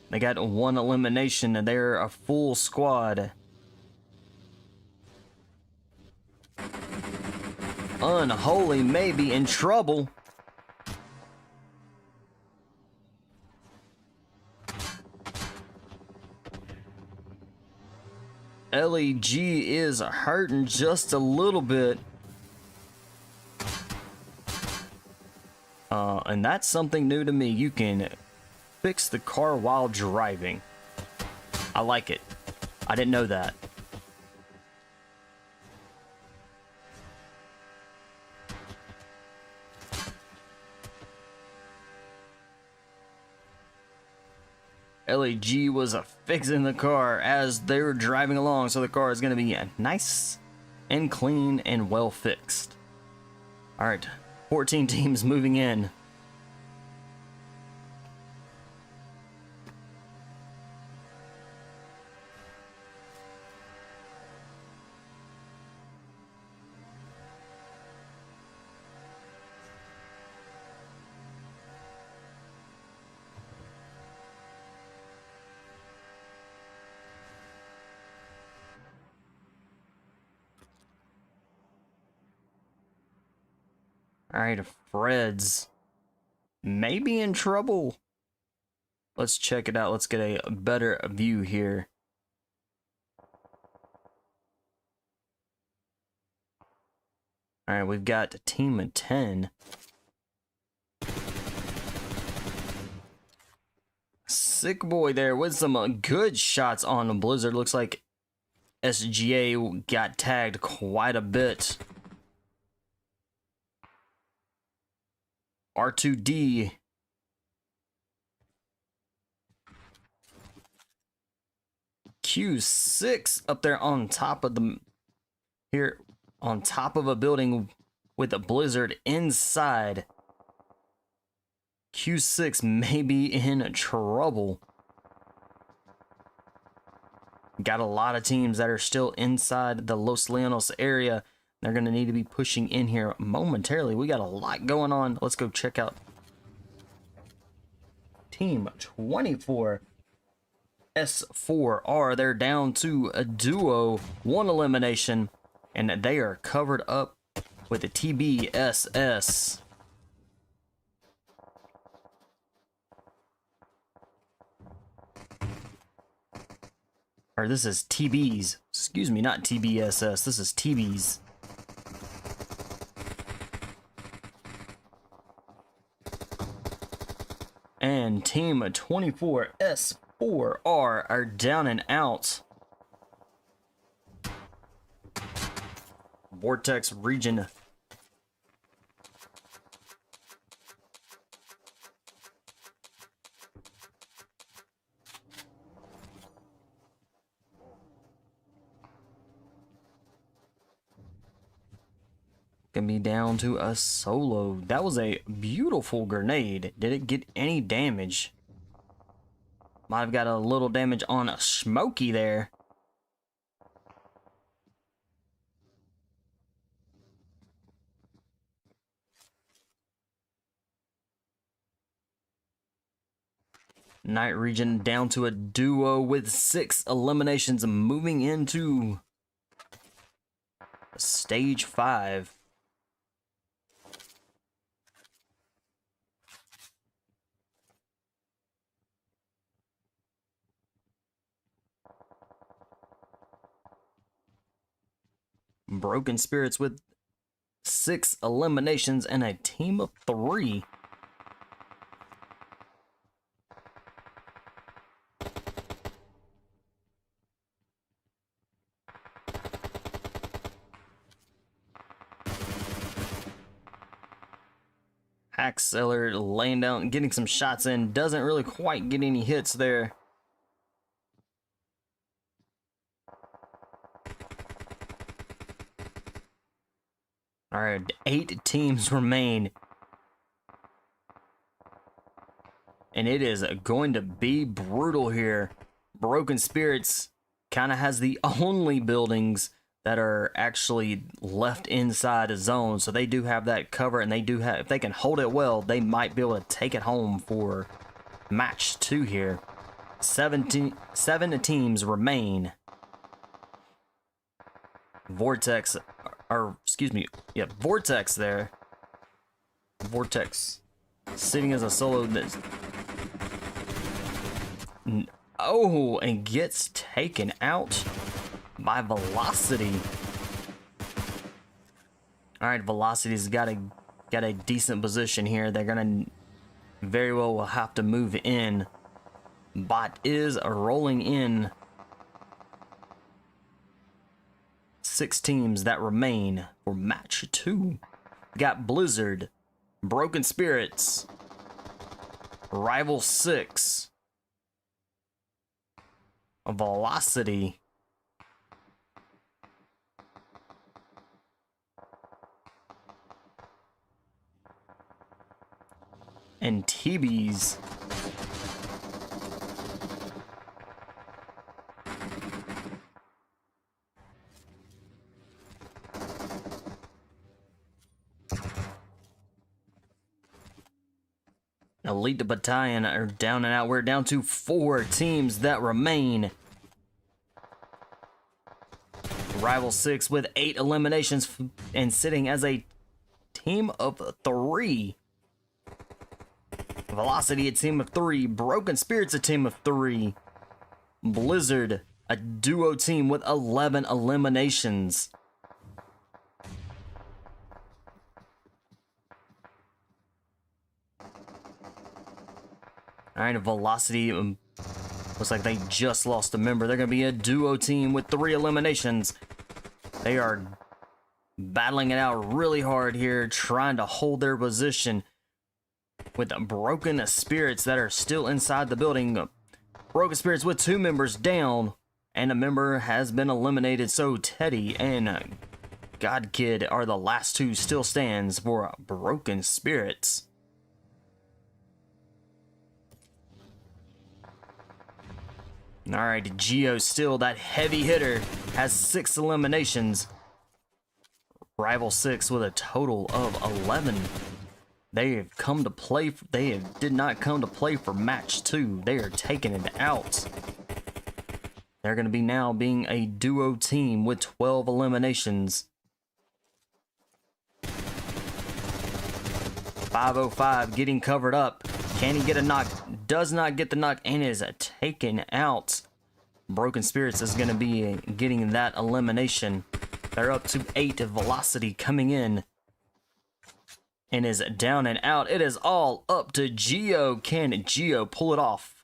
They got 1 elimination and they're a full squad. Unholy may be in trouble. LEG is hurting just a little bit. And that's something new to me. You can fix the car while driving. I like it. I didn't know that. LEG was fixing the car as they were driving along, so the car is going to be nice and clean and well fixed. All right, 14 teams moving in. All right, Freds may be in trouble. Let's check it out. Let's get a better view here. All right, we've got team of 10. Sick boy there with some good shots on Blizzard. Looks like SGA got tagged quite a bit. R2D. Q6 up there on top of the here on top of a building with a Blizzard inside. Q6 may be in trouble. Got a lot of teams that are still inside the Los Leonos area. They're going to need to be pushing in here momentarily. We got a lot going on. Let's go check out Team 24. S4R. They're down to a duo. One elimination. And they are covered up with the TBSS. Or this is TBes. Excuse me, not TBSS. This is TBes. And Team 24 S4R are down and out. VORTEX region. Can be down to a solo. That was a beautiful grenade. Did it get any damage? Might have got a little damage on a Smokey there. Night region down to a duo with 6 eliminations, moving into stage 5. Broken Spirits with 6 eliminations and a team of 3. Hackseller laying down, getting some shots in, doesn't really quite get any hits there. All right, 8 teams remain. And it is going to be brutal here. Broken Spirits kind of has the only buildings that are actually left inside a zone. So they do have that cover, and they do have, if they can hold it well, they might be able to take it home for match 2 here. 7 teams remain. VORTEX, or excuse me, yeah, VORTEX there. VORTEX sitting as a solo. Oh, and gets taken out by Velocity. All right, Velocity's got a decent position here. They're gonna very well will have to move in. Bot is rolling in. 6 teams that remain for match 2. Got Blizzard, Broken Spirits, Rival 6, Velocity, and TBes. Elite Battalion are down and out. We're down to 4 teams that remain. Rival 6 with 8 eliminations and sitting as a team of 3. Velocity a team of 3. Broken Spirits a team of 3. Blizzard a duo team with 11 eliminations. All right, Velocity looks like they just lost a member. They're going to be a duo team with 3 eliminations. They are battling it out really hard here, trying to hold their position with Broken Spirits that are still inside the building. Broken Spirits with 2 members down, and a member has been eliminated. So Teddy and God Kid are the last 2 still stands for Broken Spirits. Alright, Geo still that heavy hitter, has 6 eliminations. Rival 6 with a total of 11. They have come to play, did not come to play for match 2. They are taking it out. They're going to be now being a duo team with 12 eliminations. 505 getting covered up. Can he get a knock? Does not get the knock and is taken out. Broken Spirits is going to be getting that elimination. They're up to 8. Velocity coming in and is down and out. It is all up to Geo. Can Geo pull it off?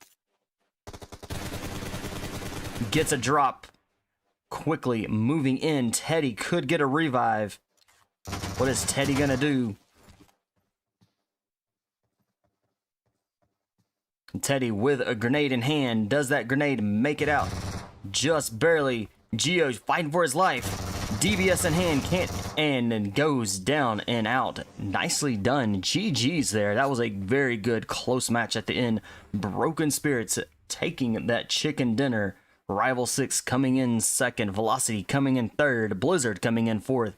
Gets a drop. Quickly moving in. Teddy could get a revive. What is Teddy going to do? Teddy with a grenade in hand. Does that grenade make it out? Just barely. Geo fighting for his life. DBS in hand, can't, and then goes down and out. Nicely done. GG's there. That was a very good close match at the end. Broken Spirits taking that chicken dinner. Rival 6 coming in 2nd. Velocity coming in 3rd. Blizzard coming in 4th.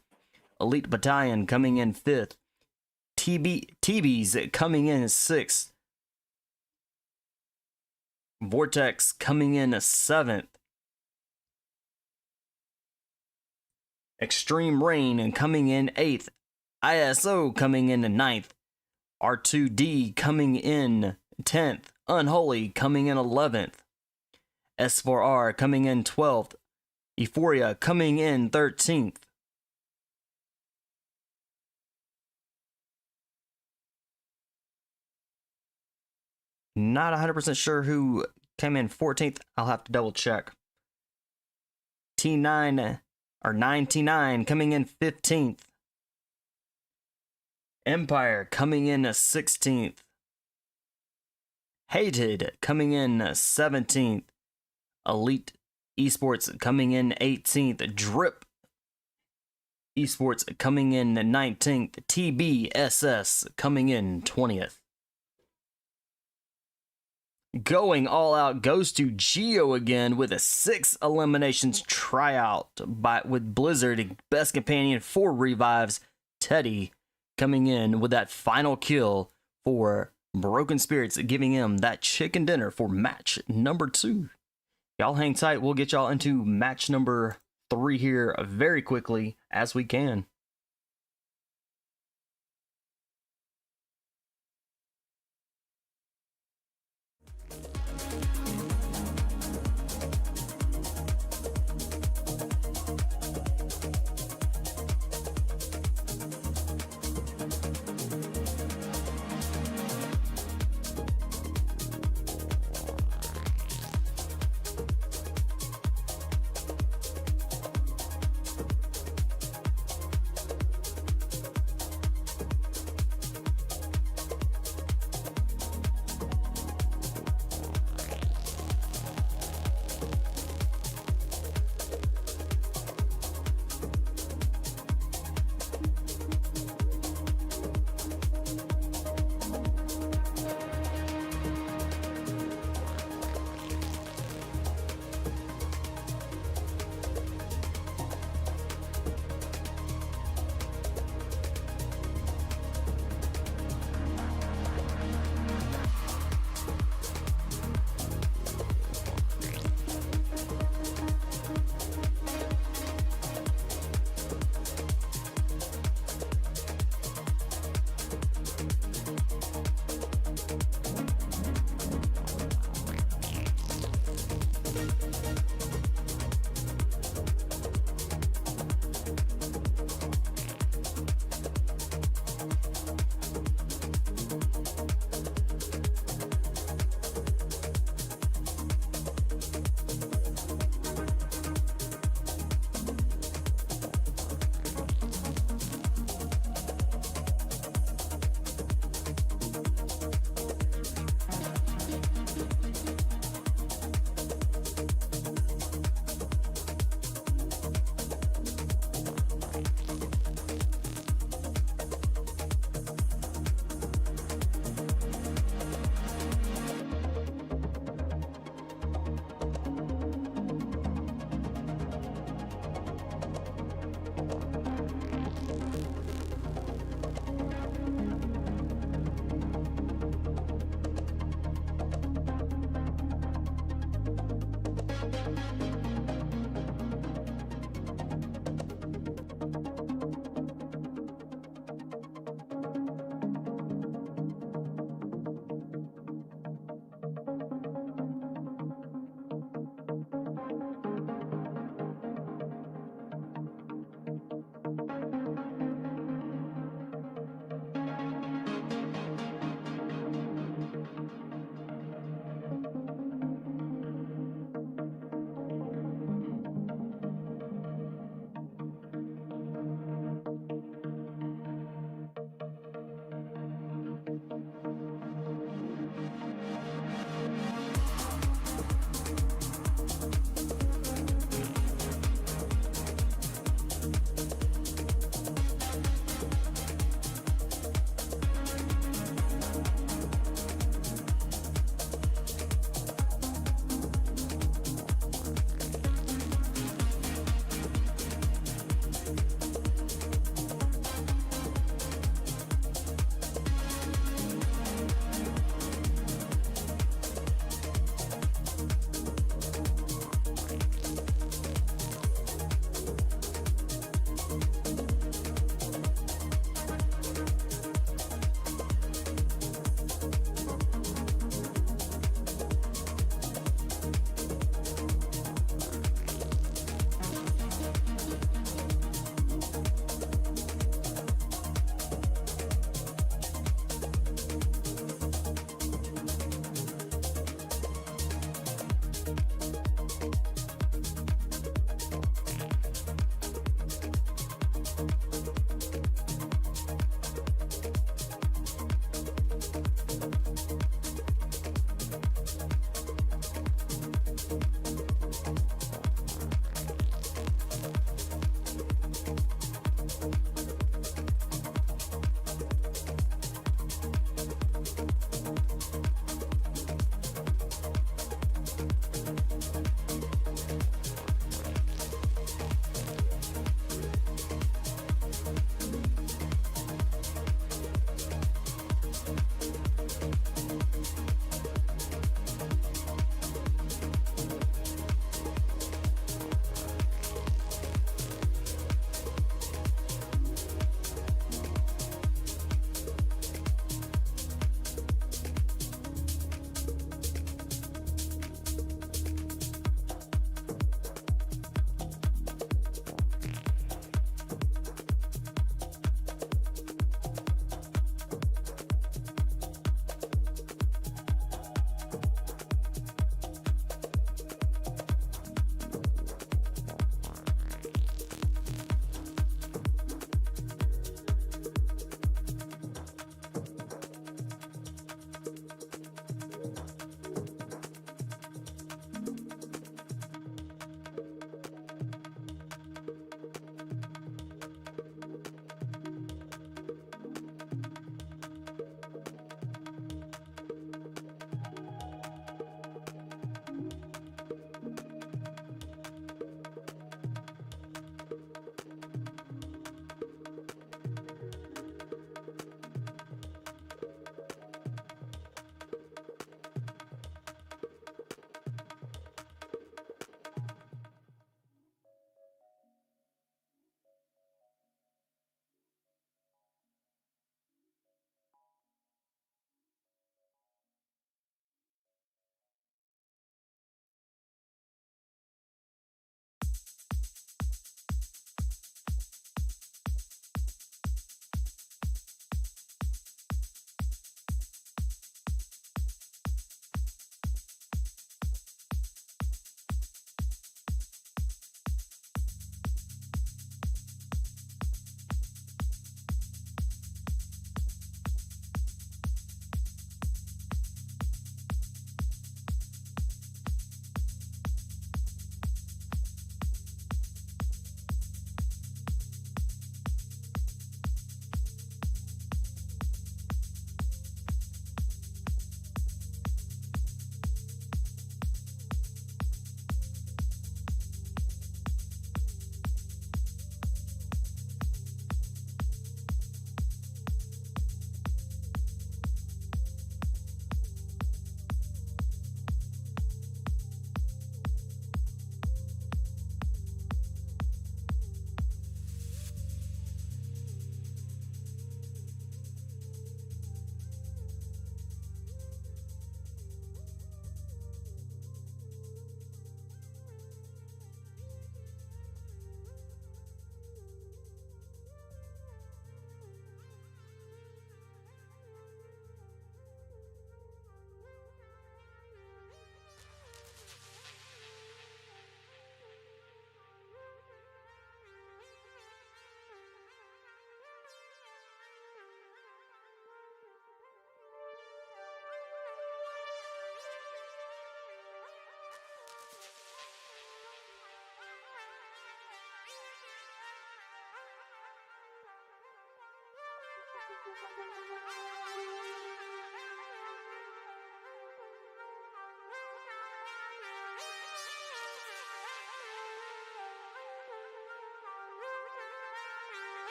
Elite Battalion coming in 5th. TBes coming in 6th. VORTEX coming in 7th. Xtreme Rain coming in 8th. ISO coming in 9th. R2D coming in 10th. Unholy coming in 11th. S4R coming in 12th. Euphoria coming in 13th. Not 100% sure who came in 14th. I'll have to double check. T9 or 99 coming in 15th. Mpire coming in 16th. Hated coming in 17th. Elite Esports coming in 18th. Drip Esports coming in 19th. TBSS coming in 20th. Going all out goes to Geo again with a 6 eliminations tryout with Blizzard, best companion, 4 revives. Teddy coming in with that final kill for Broken Spirits, giving him that chicken dinner for match number 2. Y'all hang tight. We'll get y'all into match number 3 here very quickly as we can.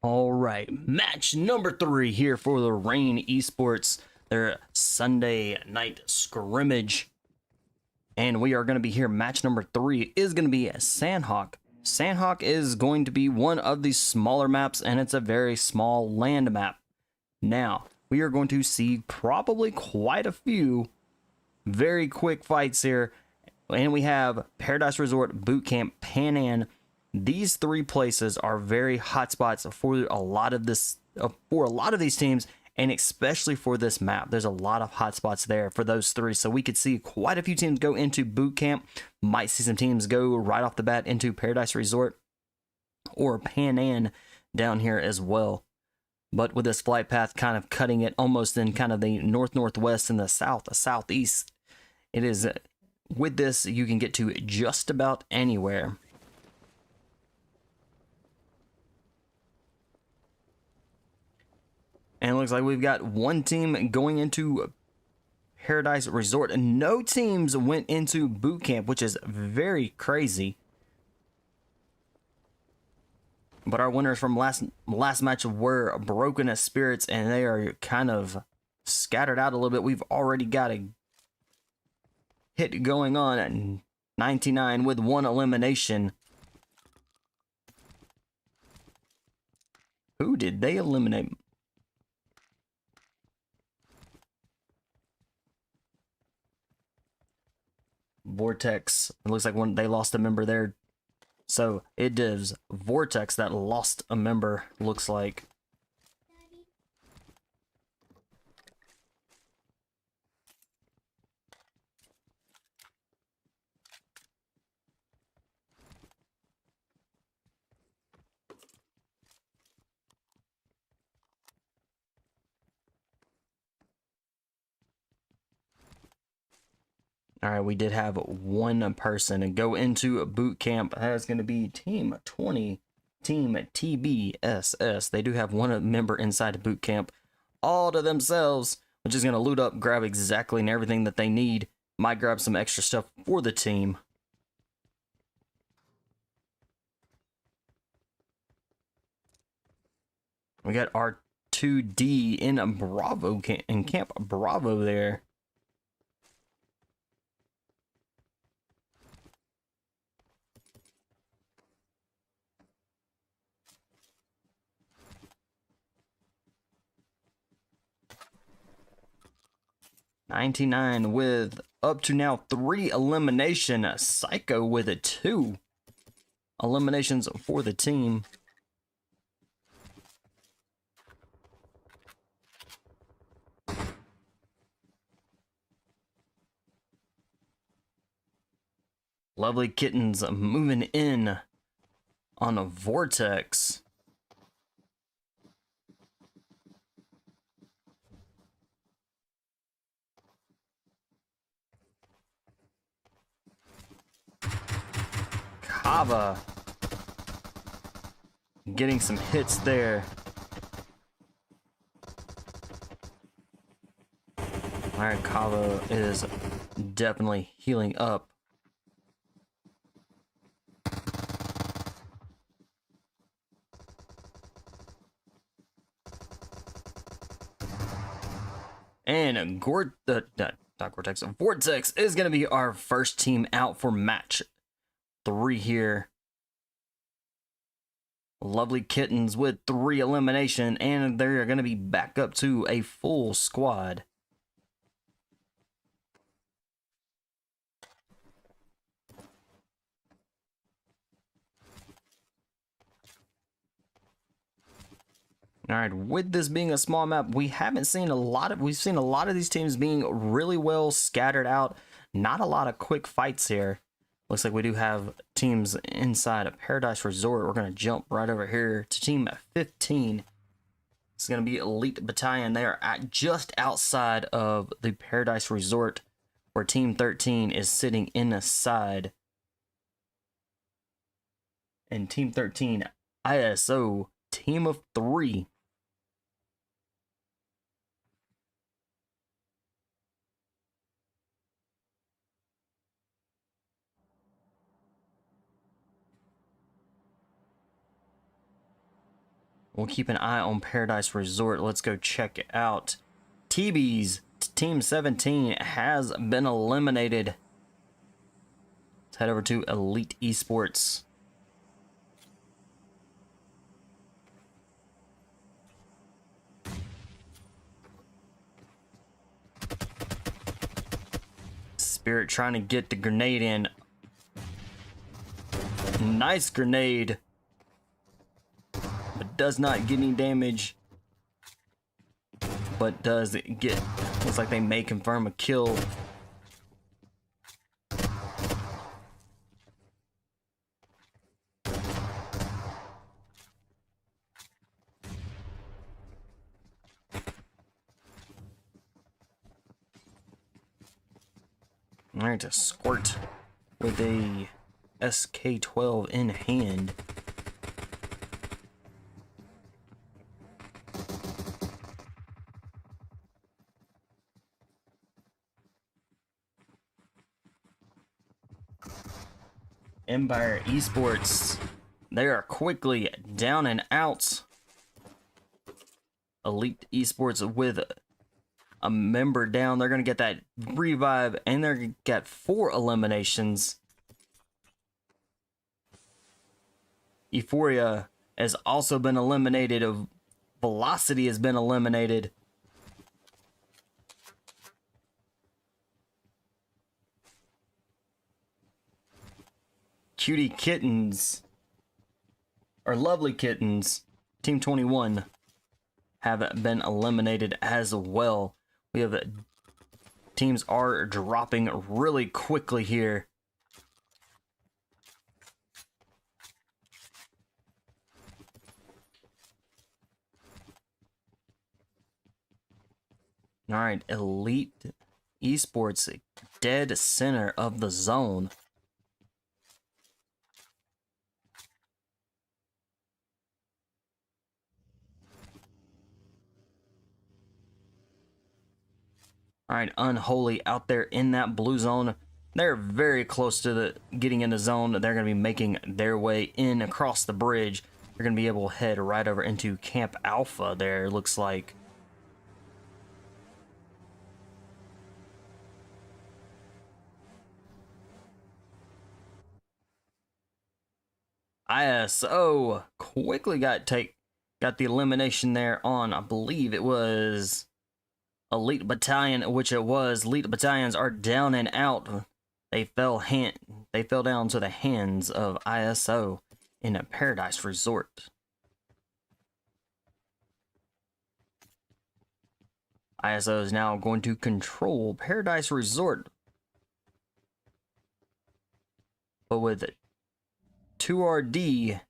All right, match number 3 here for the Rain Esports, their Sunday night scrimmage. And we are going to be here. Match number 3 is going to be Sandhawk. Sandhawk is going to be one of these smaller maps, and it's a very small land map. Now, we are going to see probably quite a few very quick fights here. And we have Paradise Resort, Boot Camp, Pan Am. These 3 places are very hot spots for a lot of these teams, and especially for this map. There's a lot of hot spots there for those 3. So we could see quite a few teams go into Boot Camp. Might see some teams go right off the bat into Paradise Resort or Pan Am down here as well. But with this flight path kind of cutting it almost in kind of the northwest and the southeast, it is, with this, you can get to just about anywhere. And it looks like we've got one team going into Paradise Resort, and no teams went into Boot Camp, which is very crazy. But our winners from last match were Broken as Spirits, and they are kind of scattered out a little bit. We've already got a hit going on at 99 with 1 elimination. Who did they eliminate? VORTEX. It looks like they lost a member there. So it is VORTEX that lost a member, looks like. All right, we did have 1 person go into a boot camp. That's going to be Team 20, Team TBSS. They do have 1 member inside a boot camp all to themselves, which is going to loot up, grab exactly and everything that they need. Might grab some extra stuff for the team. We got our 2D in Bravo in Camp Bravo there. $99 with up to now 3 elimination. Psycho with 2 eliminations for the team. Lovely Kittens moving in on a VORTEX. Kava getting some hits there. Alright, Kava is definitely healing up. And not Gore-Tex, VORTEX is going to be our first team out for match 3 here. Lovely Kittens with 3 elimination, and they're going to be back up to a full squad. All right, with this being a small map, we've seen a lot of these teams being really well scattered out. Not a lot of quick fights here. Looks like we do have teams inside of Paradise Resort. We're going to jump right over here to team 15. It's going to be Elite Battalion. They are just outside of the Paradise Resort, where team 13 is sitting inside. And team 13, ISO, team of 3. We'll keep an eye on Paradise Resort. Let's go check it out. TBes, team 17, has been eliminated. Let's head over to Elite Esports. Spirit trying to get the grenade in. Nice grenade. But does not get any damage. But does it get... Looks like they may confirm a kill. Alright, to Squirt with a SK-12 in hand. Mpire Esports, they are quickly down and out. Elite Esports with a member down. They're going to get that revive, and they're going to get 4 eliminations. Euphoria has also been eliminated. Velocity has been eliminated. Cutie Kittens, or Lovely Kittens, Team 21, have been eliminated as well. We have teams are dropping really quickly here. All right, Elite Esports, dead center of the zone. All right, Unholy out there in that blue zone. They're very close to getting in the zone. They're going to be making their way in across the bridge. They're going to be able to head right over into Camp Alpha there, looks like. ISO quickly got the elimination there on, I believe it was Elite Battalion, which it was. Elite Battalions are down and out. They fell down to the hands of ISO in a Paradise Resort. ISO is now going to control Paradise Resort, but with 2RD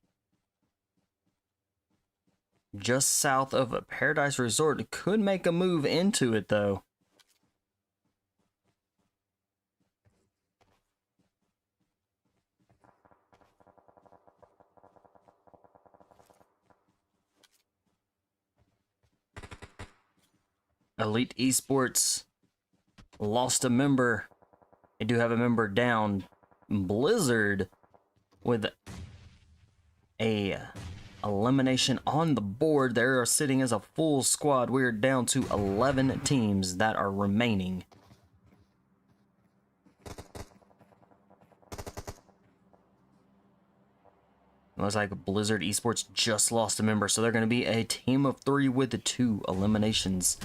just south of a Paradise Resort, could make a move into it though. Elite Esports lost a member. They do have a member down. Blizzard with a elimination on the board. They are sitting as a full squad. We are down to 11 teams that are remaining. Looks like Blizzard Esports just lost a member, so they're going to be a team of 3 with the 2 eliminations.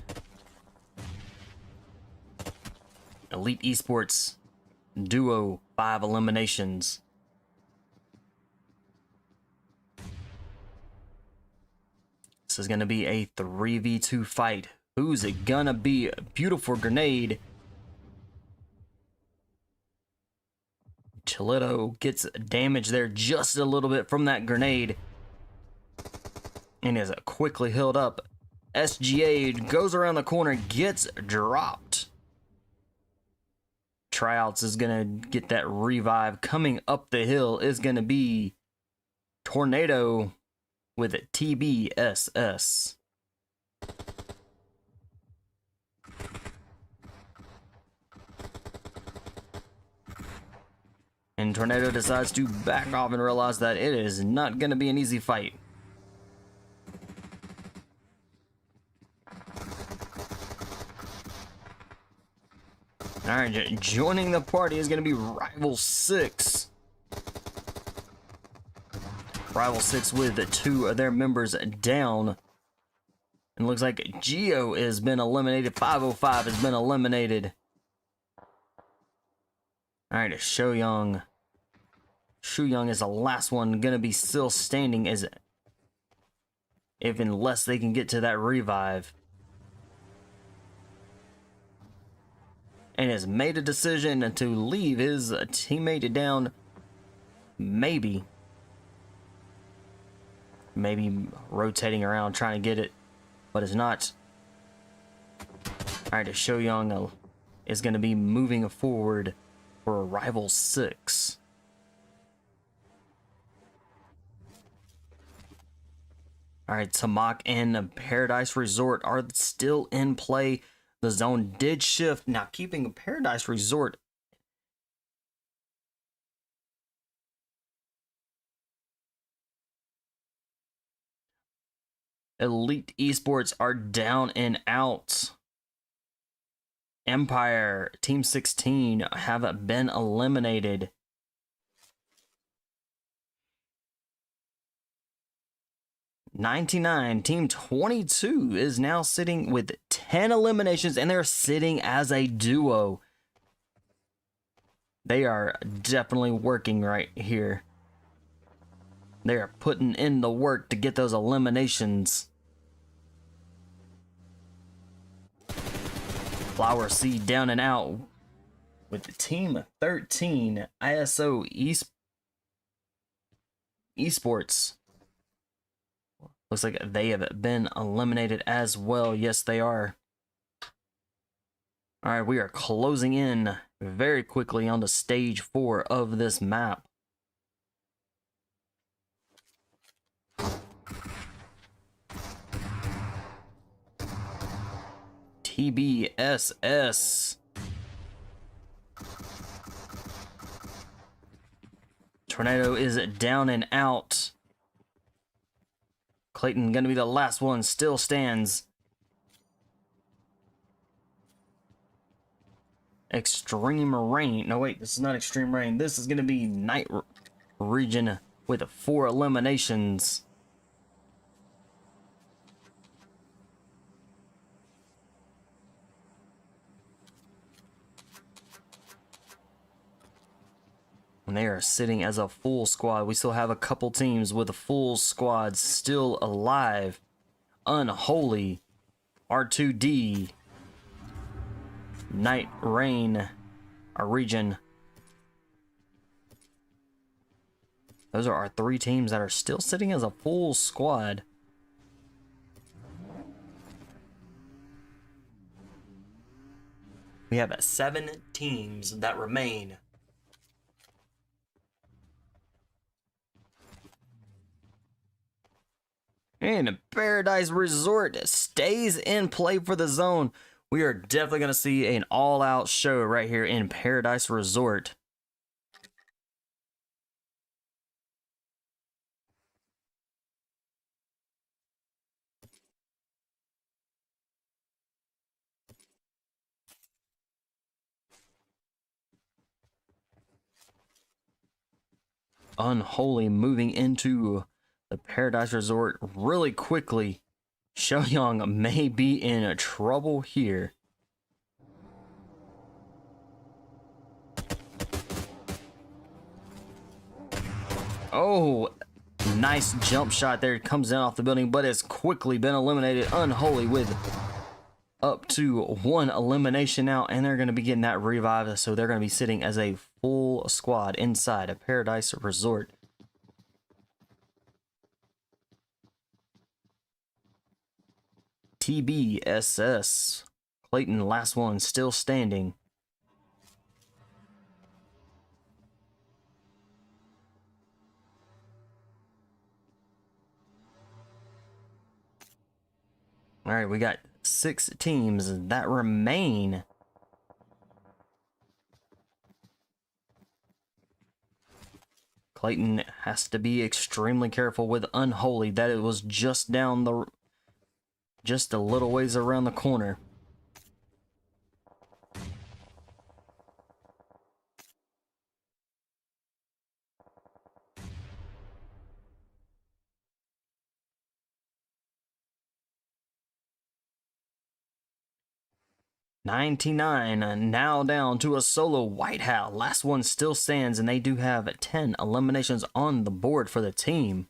Elite Esports duo, 5 eliminations. This is going to be a 3v2 fight. Who's it gonna be? Beautiful grenade. Chilito gets damaged there just a little bit from that grenade and is quickly healed up. SGA goes around the corner, gets dropped. Tryouts is gonna get that revive. Coming up the hill is gonna be Tornado with TBSS. And Tornado decides to back off and realize that it is not going to be an easy fight. Alright, joining the party is going to be Rival 6. Rival 6 with 2 of their members down. And looks like Geo has been eliminated. 505 has been eliminated. Alright, Shuyang is the last one gonna be still standing, as if unless they can get to that revive. And has made a decision to leave his teammate down. Maybe rotating around trying to get it, but it's not. Alright, Shuyang is gonna be moving forward for Rival 6. Alright, Tamak and Paradise Resort are still in play. The zone did shift. Now, keeping Paradise Resort Elite Esports are down and out. Mpire, Team 16 have been eliminated. '99, Team 22 is now sitting with 10 eliminations, and they're sitting as a duo. They are definitely working right here. They are putting in the work to get those eliminations. Flower Seed down and out with the Team 13, isoEsports. Looks like they have been eliminated as well. Yes, they are. Alright, we are closing in very quickly on to stage 4 of this map. TBSS. Tornado is down and out. Clayton gonna be the last one, still stands. Xtreme Rain. No, wait, this is not Xtreme Rain. This is gonna be Night Region with 4 eliminations. And they are sitting as a full squad. We still have a couple teams with a full squad still alive. Unholy, R2D, Night Rain, our region. Those are our 3 teams that are still sitting as a full squad. We have 7 teams that remain. And Paradise Resort stays in play for the zone. We are definitely going to see an all-out show right here in Paradise Resort. Unholy moving into the Paradise Resort really quickly. Showyoung may be in trouble here. Oh, Nice jump shot there. It comes down off the building, but it's quickly been eliminated. Unholy with up to 1 elimination now, and they're going to be getting that revive, so they're going to be sitting as a full squad inside a Paradise Resort. TBSS. Clayton, last one, still standing. All right, we got 6 teams that remain. Clayton has to be extremely careful with Unholy. That it was just down the, just a little ways around the corner. $99 now down to a solo White Hat. Last one still stands, and they do have 10 eliminations on the board for the team.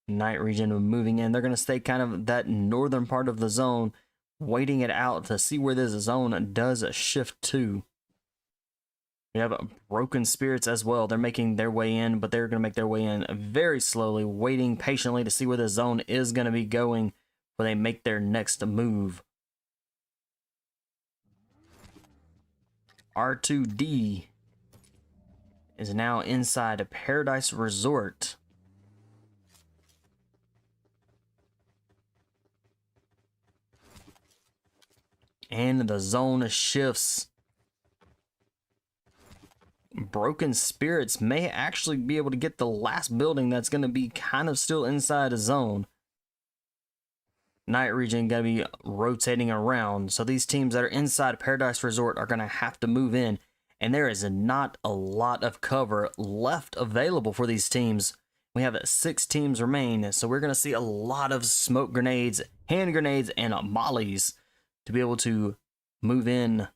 Night region moving in. They're going to stay kind of that northern part of the zone, waiting it out to see where this zone does shift to. We have Broken Spirits as well. They're making their way in, but they're going to make their way in very slowly, waiting patiently to see where the zone is going to be going before they make their next move. R2D is now inside a Paradise Resort. And the zone shifts. Broken Spirits may actually be able to get the last building that's going to be kind of still inside a zone. Night region going to be rotating around. So these teams that are inside Paradise Resort are going to have to move in. And there is not a lot of cover left available for these teams. We have 6 teams remain. So we're going to see a lot of smoke grenades, hand grenades, and mollies to be able to move in.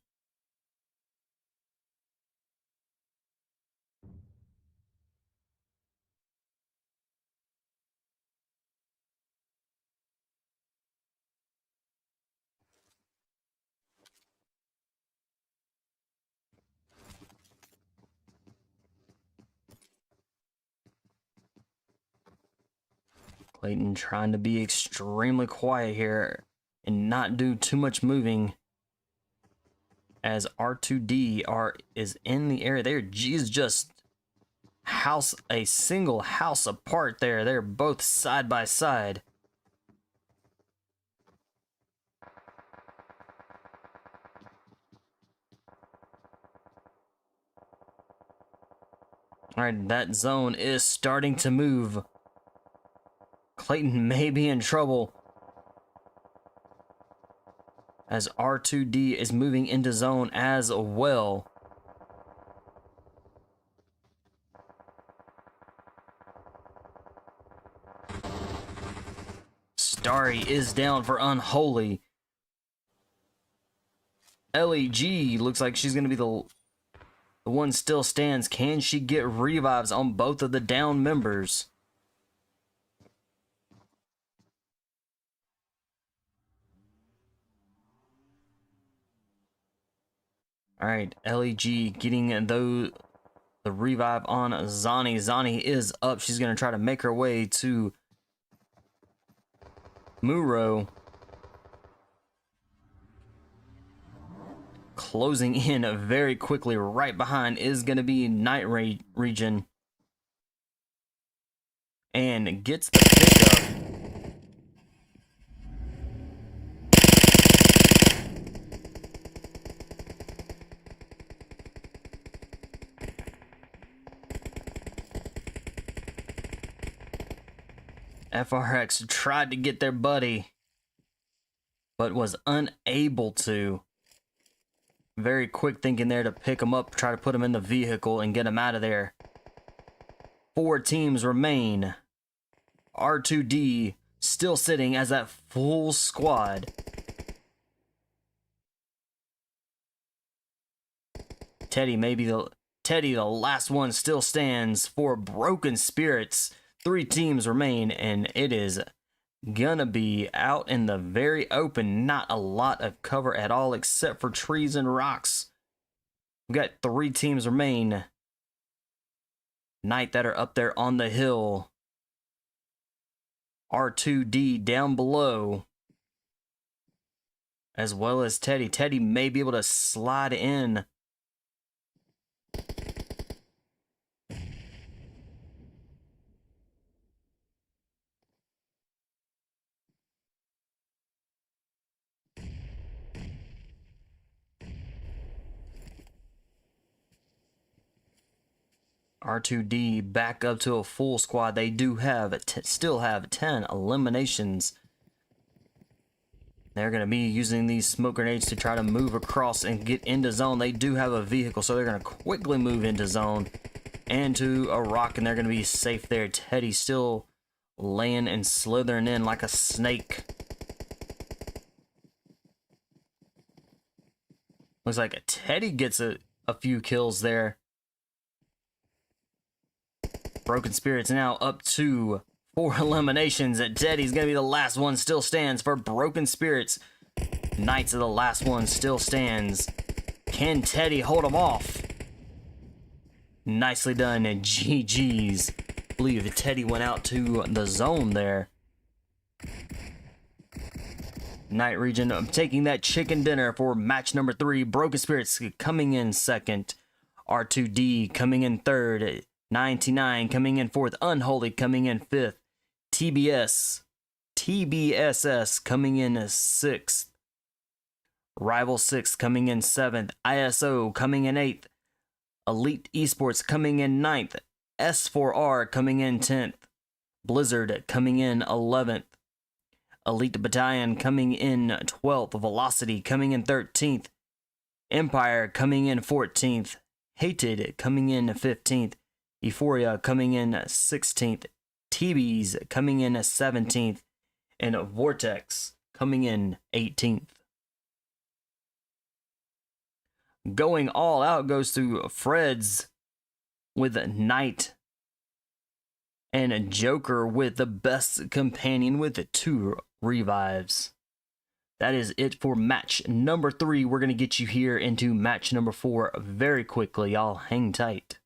Clayton trying to be extremely quiet here and not do too much moving, as R2D is in the area. There, G's just a single house apart there. They're both side by side. All right, that zone is starting to move. Clayton may be in trouble, as R2D is moving into zone as well. Starry is down for Unholy. LEG looks like she's going to be the one still stands. Can she get revives on both of the down members? Alright, LEG getting the revive on Zani. Zani is up. She's going to try to make her way to Muro. Closing in very quickly. Right behind is going to be Night Region. And gets the pickup. FRX tried to get their buddy, but was unable to. Very quick thinking there to pick him up, try to put him in the vehicle and get him out of there. 4 teams remain. R2D still sitting as that full squad. Teddy, Teddy, the last one, still stands for Broken Spirits. 3 teams remain, and it is gonna be out in the very open. Not a lot of cover at all, except for trees and rocks. We got 3 teams remain. Knight that are up there on the hill. R2D down below. As well as Teddy. Teddy may be able to slide in. R2D back up to a full squad. They do have still have 10 eliminations. They're going to be using these smoke grenades to try to move across and get into zone. They do have a vehicle, so they're going to quickly move into zone and to a rock, and they're going to be safe there. Teddy still laying and slithering in like a snake. Looks like Teddy gets a few kills there. Broken Spirits now up to 4 eliminations. Teddy's going to be the last one, still stands for Broken Spirits. Knights are the last one, still stands. Can Teddy hold him off? Nicely done, and GG's. I believe Teddy went out to the zone there. Night Region taking that chicken dinner for match number 3. Broken Spirits coming in second. R2D coming in third. 99 coming in 4th, Unholy coming in 5th, TBSSx coming in 6th, Rival 6 coming in 7th, ISO coming in 8th, Elite Esports coming in 9th, S4R coming in 10th, Blizzard coming in 11th, Elite Battalion coming in 12th, Velocity coming in 13th, Mpire coming in 14th, Hated coming in 15th, Euphoria coming in 16th, TBes coming in 17th, and VORTEX coming in 18th. Going all out goes to Freds with Knight, and Joker with the best companion with 2 revives. That is it for match number 3. We're going to get you here into match number 4 very quickly. Y'all hang tight.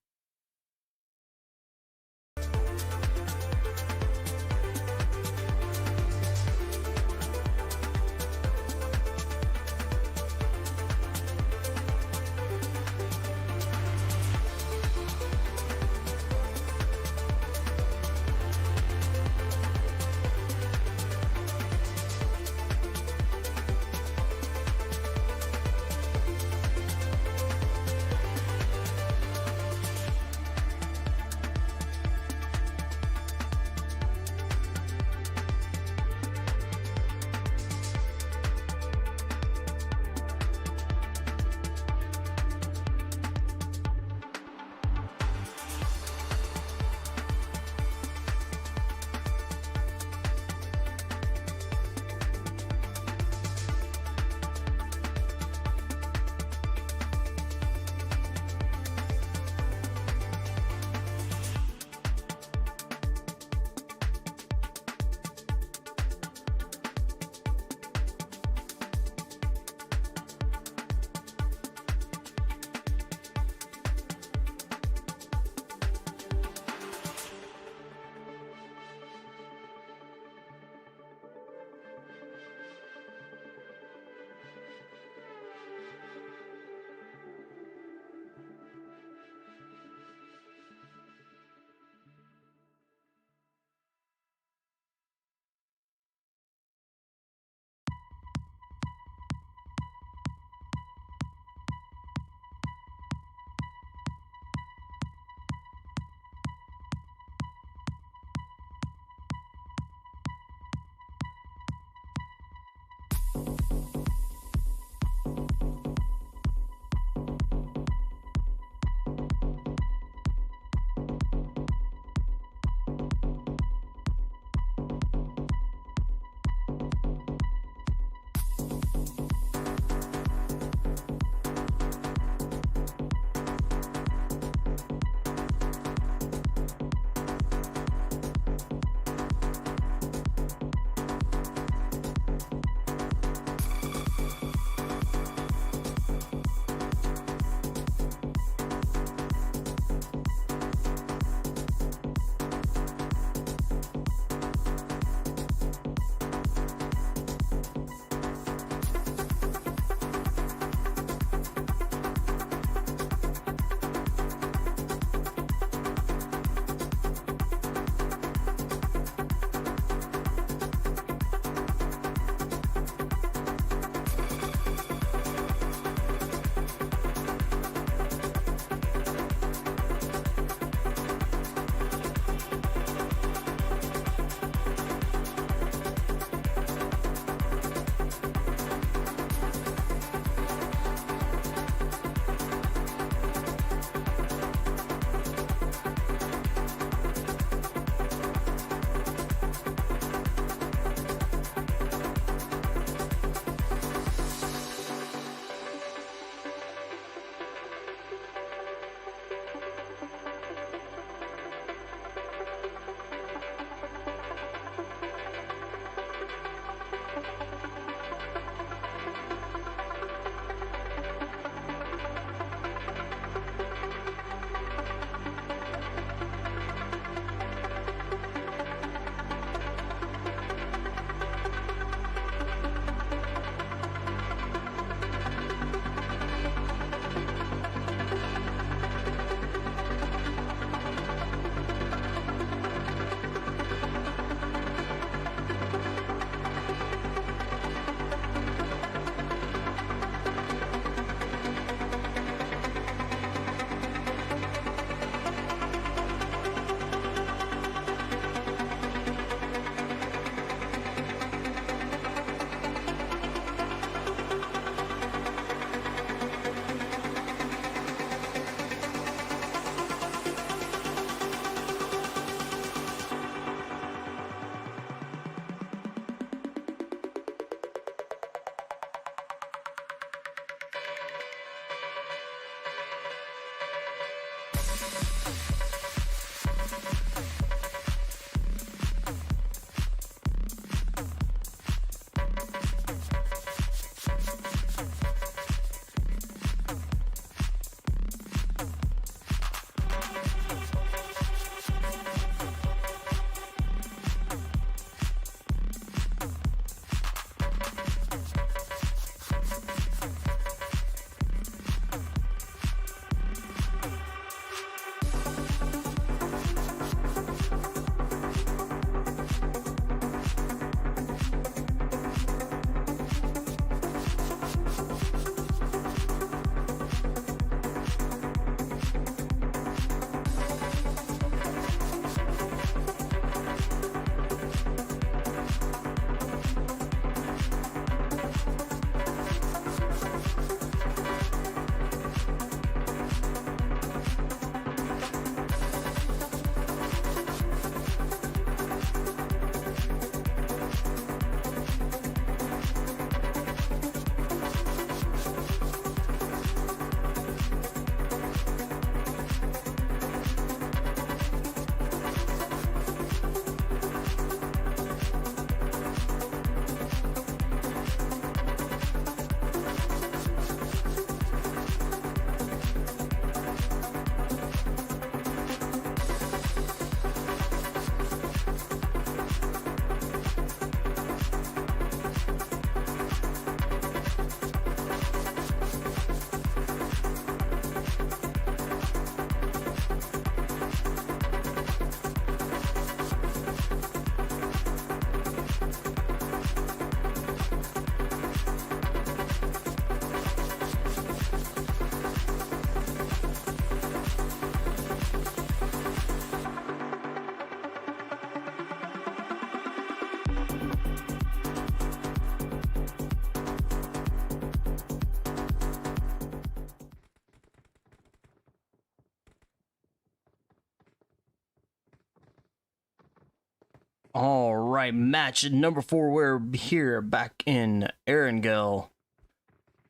All right, match number 4. We're here back in Erangel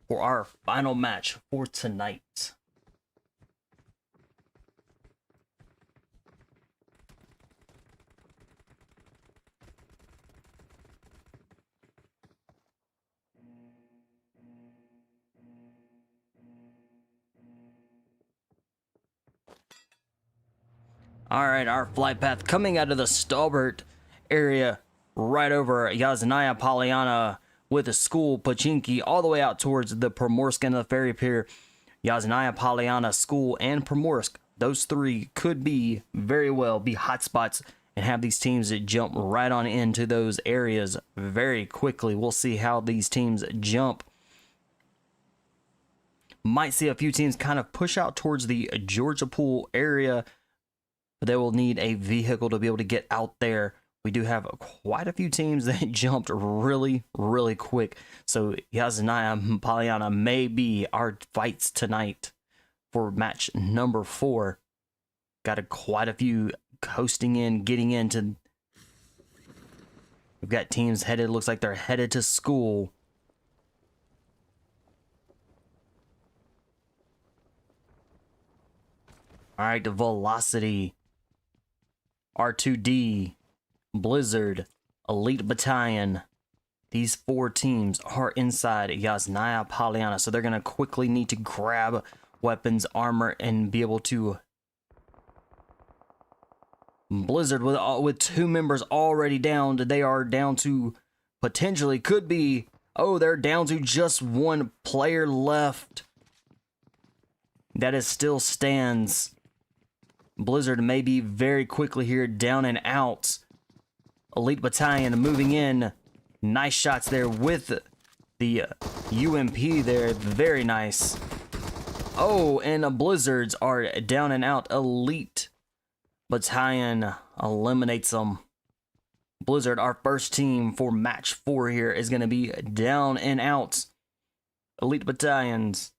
for our final match for tonight. All right, our flight path coming out of the starboard area right over Yasnaya Polyana with the school Pachinki all the way out towards the Primorsk and the ferry pier. Yasnaya Polyana school and Primorsk, those three could be very well be hotspots and have these teams that jump right on into those areas very quickly. We'll see how these teams jump. Might see a few teams kind of push out towards the Georgia Pool area, but they will need a vehicle to be able to get out there. We do have quite a few teams that jumped really, really quick. So Yasnaya Polyana may be our fights tonight for match number 4. Got quite a few coasting in, getting into. We've got teams headed, looks like they're headed to school. All right, the Velocity, R2D, Blizzard, Elite Battalion. These 4 teams are inside Yasnaya Polyana, so they're going to quickly need to grab weapons, armor, and be able to... Blizzard, with 2 members already down, they are down to potentially, could be... Oh, they're down to just 1 player left. That is still stands. Blizzard may be very quickly here, down and out. Elite Battalion moving in. Nice shots there with the UMP there. Very nice. Oh, and Blizzards are down and out. Elite Battalion eliminates them. Blizzard, our first team for match 4 here, is going to be down and out. Elite Battalions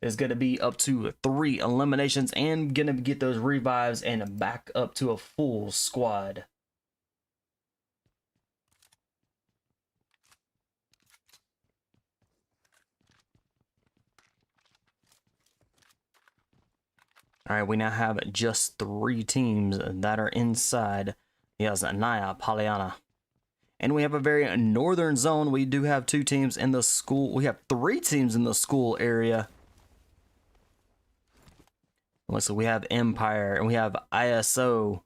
is going to be up to 3 eliminations and going to get those revives and back up to a full squad. All right, we now have just 3 teams that are inside Yasnaya Polyana. And we have a very northern zone. We do have 2 teams in the school. We have 3 teams in the school area. So we have Mpire, and we have ISO,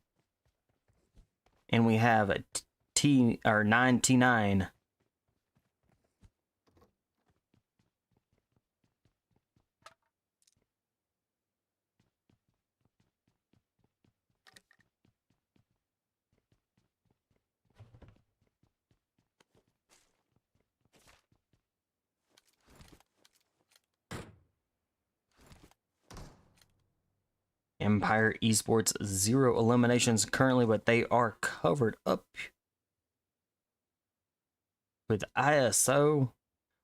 and we have 9T9. Mpire Esports, 0 eliminations currently, but they are covered up with ISO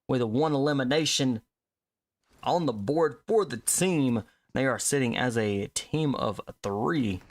with a 1 elimination on the board for the team. They are sitting as a team of 3.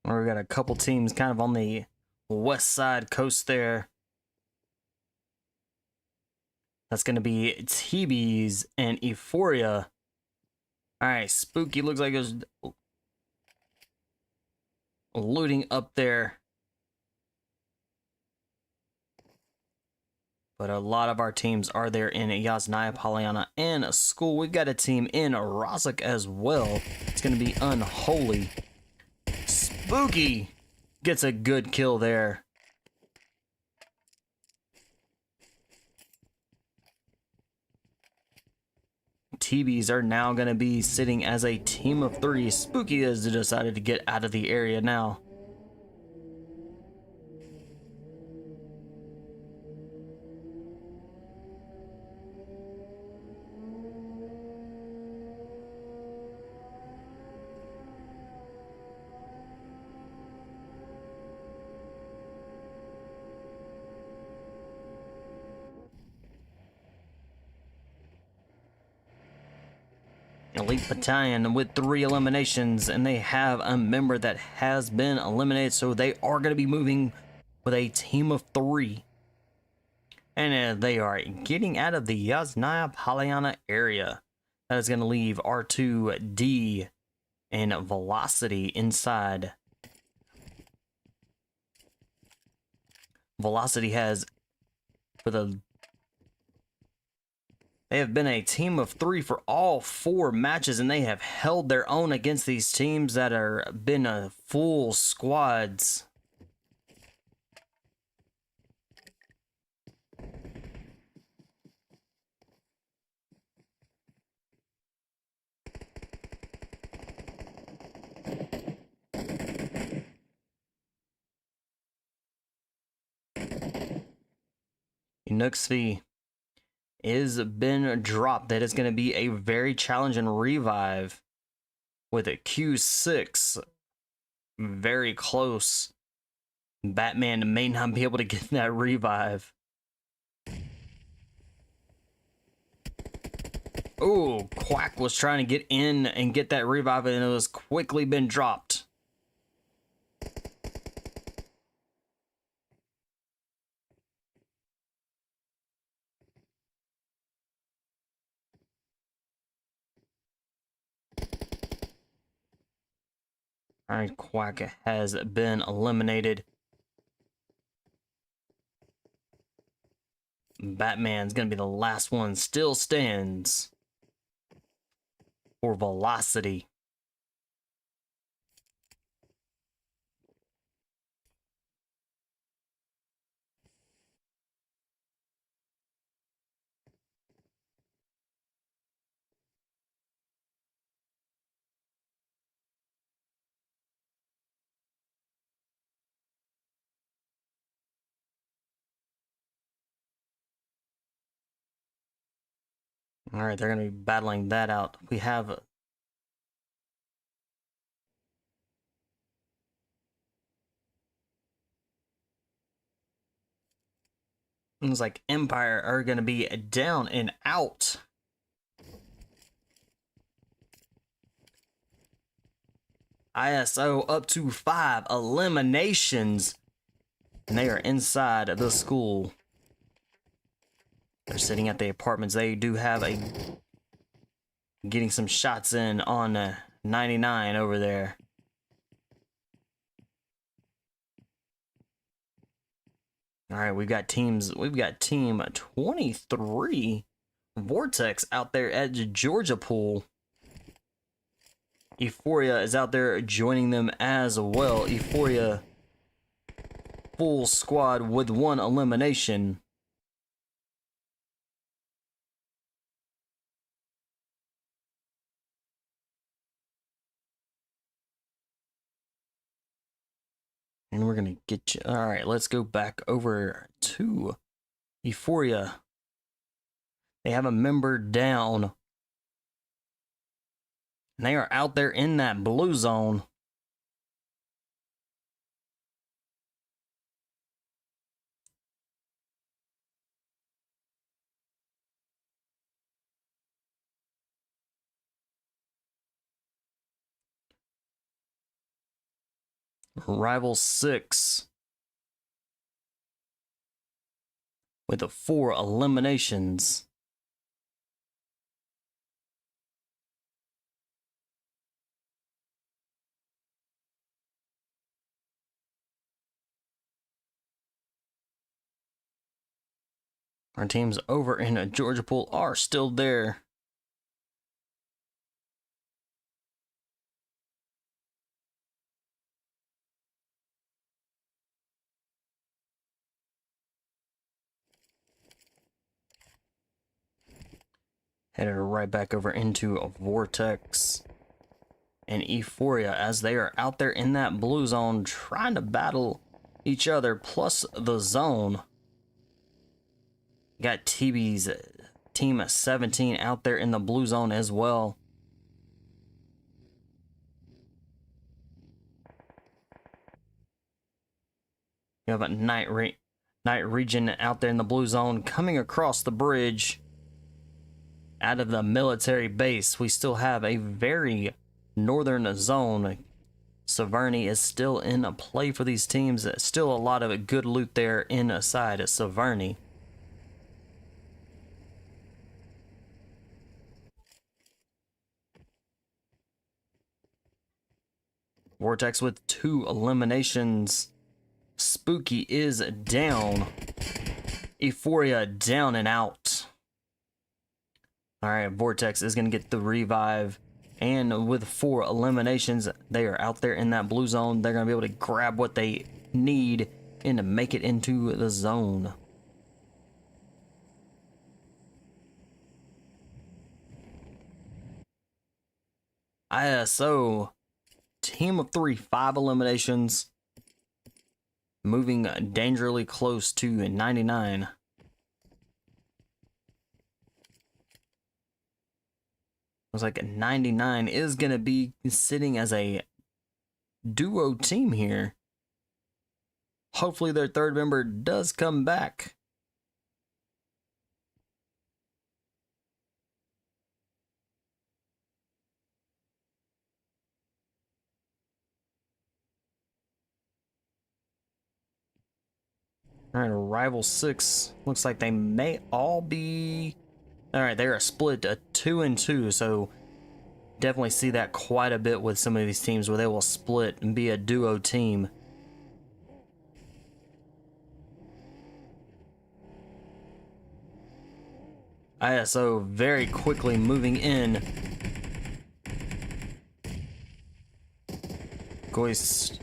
We got a couple teams kind of on the west side coast there. That's going to be TBes and Euphoria. All right, Spooky looks like it's looting up there. But a lot of our teams are there in Yasnaya Polyana and a school. We've got a team in Rozhok as well. It's going to be Unholy. Spooky gets a good kill there. TBes are now going to be sitting as a team of 3. Spooky has decided to get out of the area now. Elite Battalion with 3 eliminations, and they have a member that has been eliminated, so they are going to be moving with a team of 3. And they are getting out of the Yasnaya Polyana area. That is going to leave R2D and Velocity inside. Velocity has, they have been a team of 3 for all 4 matches, and they have held their own against these teams that are been full squads. Nuxvi is been dropped. That is going to be a very challenging revive with a Q6 very close. Batman may not be able to get that revive. Oh, Quack was trying to get in and get that revive, and it was quickly been dropped. Alright, Quack has been eliminated. Batman's gonna be the last one. Still stands for Velocity. Alright, they're gonna be battling that out. We have things like Empire are gonna be down and out. ISO up to 5 eliminations, and they are inside the school. They're sitting at the apartments. They do have a getting some shots in on 99 over there. All right, we've got teams. We've got team 23 VORTEX out there at Georgia Pool. Euphoria is out there joining them as well. Euphoria full squad with 1 elimination. And we're gonna get you. All right, let's go back over to Euphoria. They have a member down. And they are out there in that blue zone. Rival 6 with the 4 eliminations. Our teams over in Georgia Pool are still there. Headed right back over into VORTEX and Euphoria as they are out there in that blue zone trying to battle each other plus the zone. Got TBes team 17 out there in the blue zone as well. You have a night region out there in the blue zone coming across the bridge out of the military base. We still have a very northern zone. Severny is still in a play for these teams. Still a lot of good loot there inside of Severny. VORTEX with 2 eliminations. Spooky is down. Euphoria down and out. Alright, VORTEX is going to get the revive. And with 4 eliminations, they are out there in that blue zone. They're going to be able to grab what they need and to make it into the zone. ISO, team of 3, 5 eliminations. Moving dangerously close to 99. Looks like 99 is going to be sitting as a duo team here. Hopefully their third member does come back. Alright, Rival 6. Looks like they may all be... Alright, they're a split 2 and 2, so definitely see that quite a bit with some of these teams where they will split and be a duo team. ISO very quickly moving in. Ghost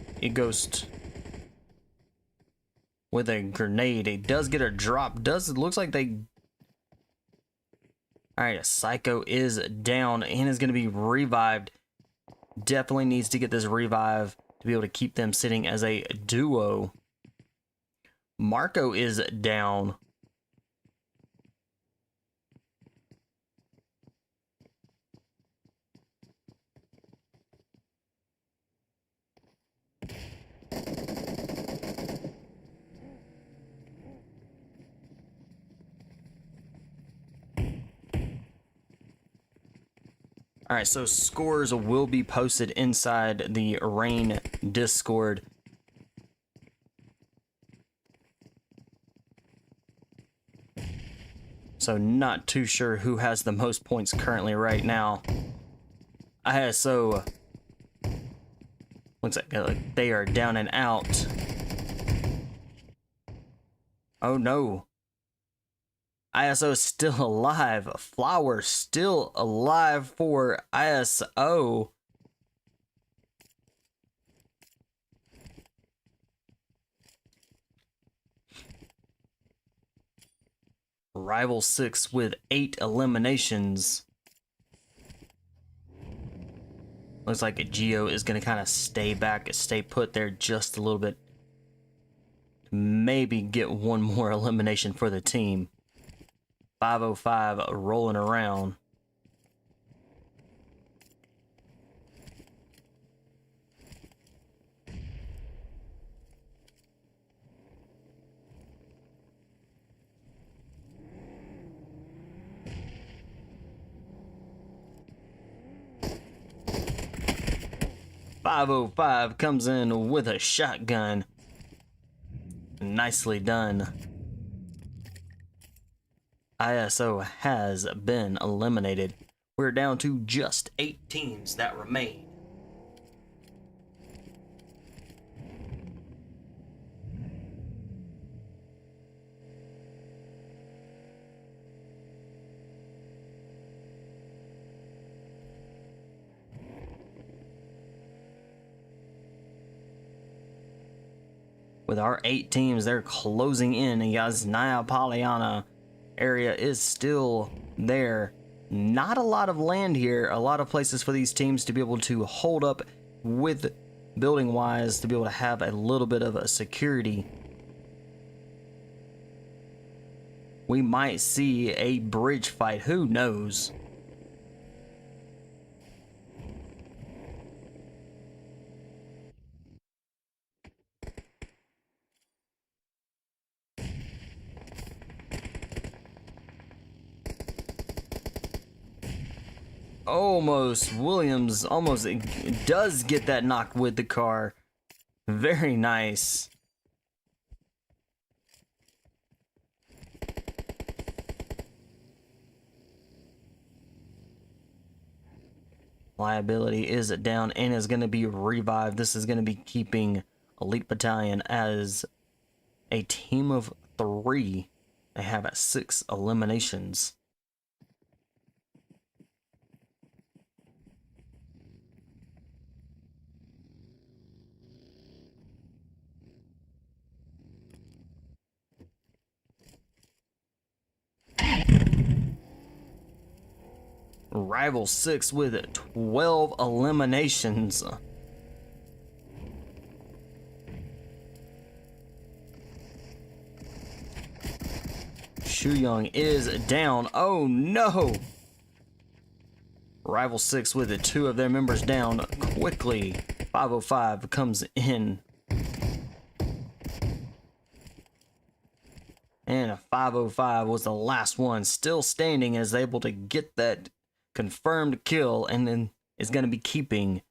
with a grenade. He does get a drop. Looks like they... Alright, Psycho is down and is going to be revived. Definitely needs to get this revive to be able to keep them sitting as a duo. Marco is down. Alright, so scores will be posted inside the Rain Discord. So not too sure who has the most points currently right now. ISO looks like they are down and out. Oh no. ISO is still alive. Flower still alive for ISO. Rival 6 with 8 eliminations. Looks like Geo is going to kind of stay back, stay put there just a little bit. Maybe get one more elimination for the team. 505 rolling around. .505 comes in with a shotgun. Nicely done. ISO has been eliminated. We're down to just 8 teams that remain. With our 8 teams, they're closing in. Yasnaya Polyana area is still there. not a lot of land here, a lot of places for these teams to be able to hold up with building wise, to be able to have a little bit of a security. We might see a bridge fight, who knows? Almost, Williams almost does get that knock with the car. Very nice. Liability is down and is going to be revived. This is going to be keeping Elite Battalion as a team of 3. They have 6 eliminations. Rival 6 with 12 eliminations. Young is down. Oh no! Rival 6 with 2 of their members down quickly. 505 comes in. And 505 was the last one still standing, and is able to get that confirmed kill, and then is going to be keeping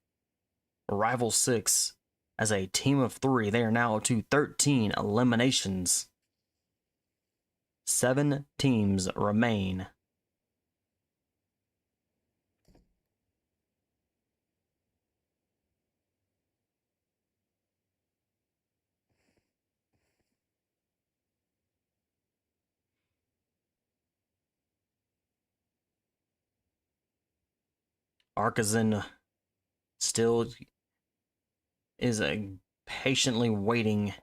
Rival 6 as a team of 3. They are now up to 13 eliminations. 7 teams remain. Artisan still is patiently waiting.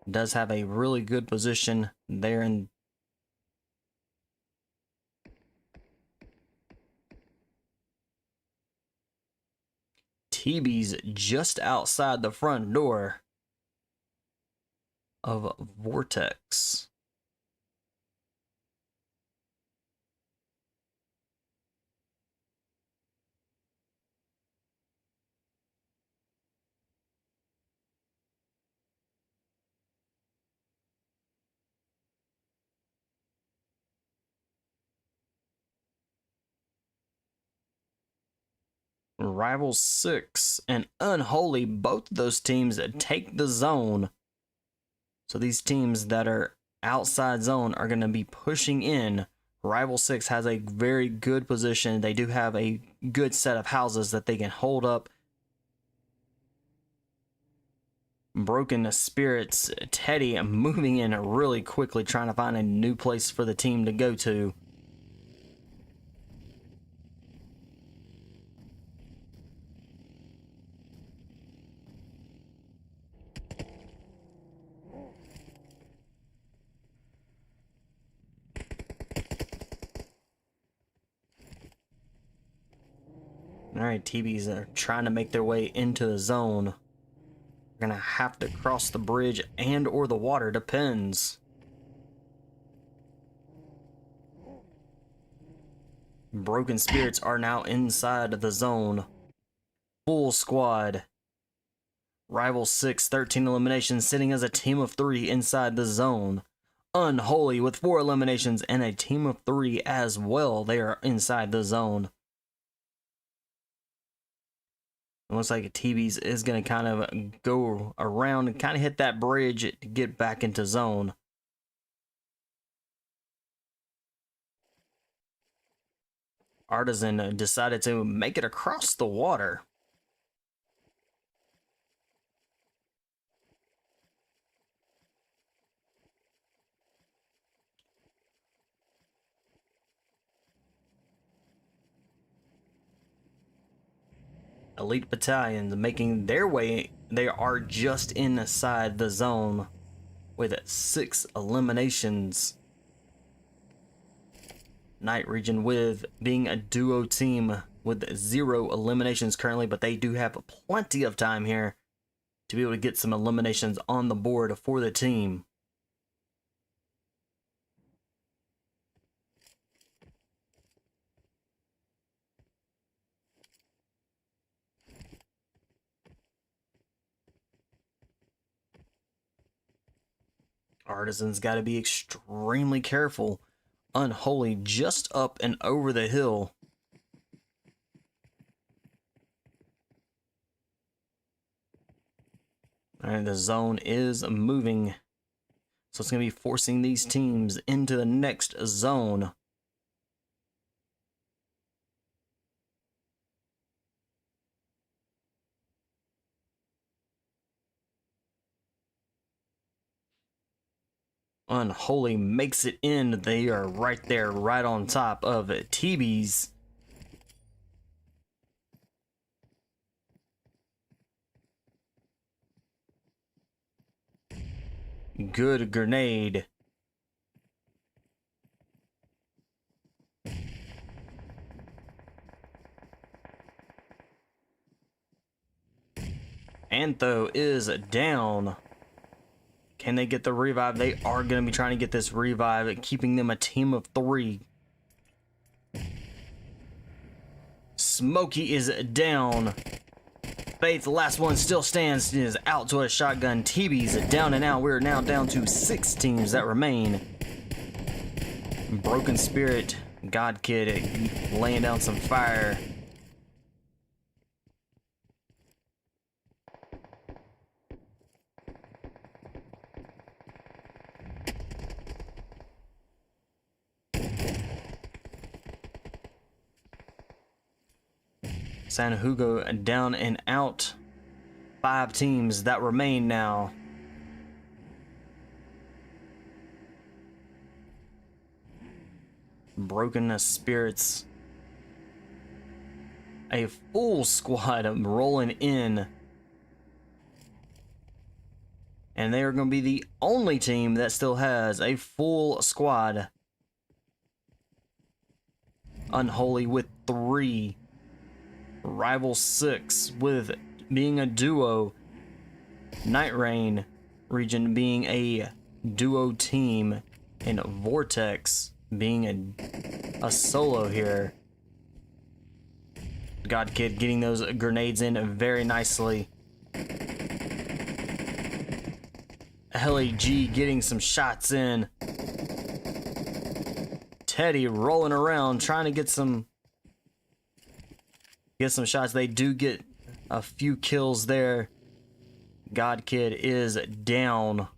Does have a really good position there in TBes just outside the front door of VORTEX. Rival 6 and Unholy, both of those teams take the zone. So these teams that are outside zone are going to be pushing in. Rival 6 has a very good position. They do have a good set of houses that they can hold up. Broken Spirits, Teddy moving in really quickly, trying to find a new place for the team to go to. Alright, TBs are trying to make their way into the zone. They're gonna have to cross the bridge and or the water, depends. Broken Spirits are now inside the zone. Full squad. Rival 6, 13 eliminations, sitting as a team of 3 inside the zone. Unholy with 4 eliminations and a team of 3 as well. They are inside the zone. It looks like TBes is going to kind of go around and kind of hit that bridge to get back into zone. Artisan decided to make it across the water. Elite Battalion making their way. They are just inside the zone with 6 eliminations. Night region with being a duo team with 0 eliminations currently, but they do have plenty of time here to be able to get some eliminations on the board for the team. Artisan's got to be extremely careful. Unholy just up and over the hill. And the zone is moving. So it's going to be forcing these teams into the next zone. Unholy makes it in. They are right there, right on top of TBes. Good grenade. Antho is down. Can they get the revive? They are going to be trying to get this revive, keeping them a team of 3. Smokey is down. Faith, the last one still stands, is out to a shotgun. TBes down and out. We're now down to 6 teams that remain. Broken Spirit, God Kid laying down some fire. San Hugo down and out. 5 teams that remain now. Broken Spirits. A full squad rolling in. And they are going to be the only team that still has a full squad. Unholy with 3. Rival 6 with being a duo. Night Rain region being a duo team. And VORTEX being a solo here. God Kid getting those grenades in very nicely. LAG getting some shots in. Teddy rolling around trying to get some shots. They do get a few kills there. God Kid is down.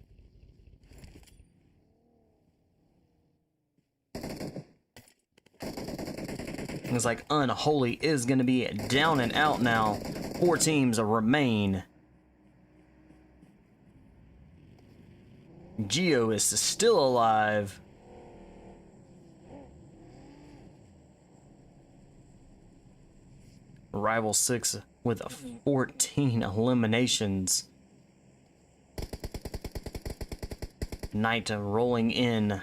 Looks like Unholy is going to be down and out now. 4 teams remain. Geo is still alive. Rival 6 with 14 eliminations. Knight rolling in.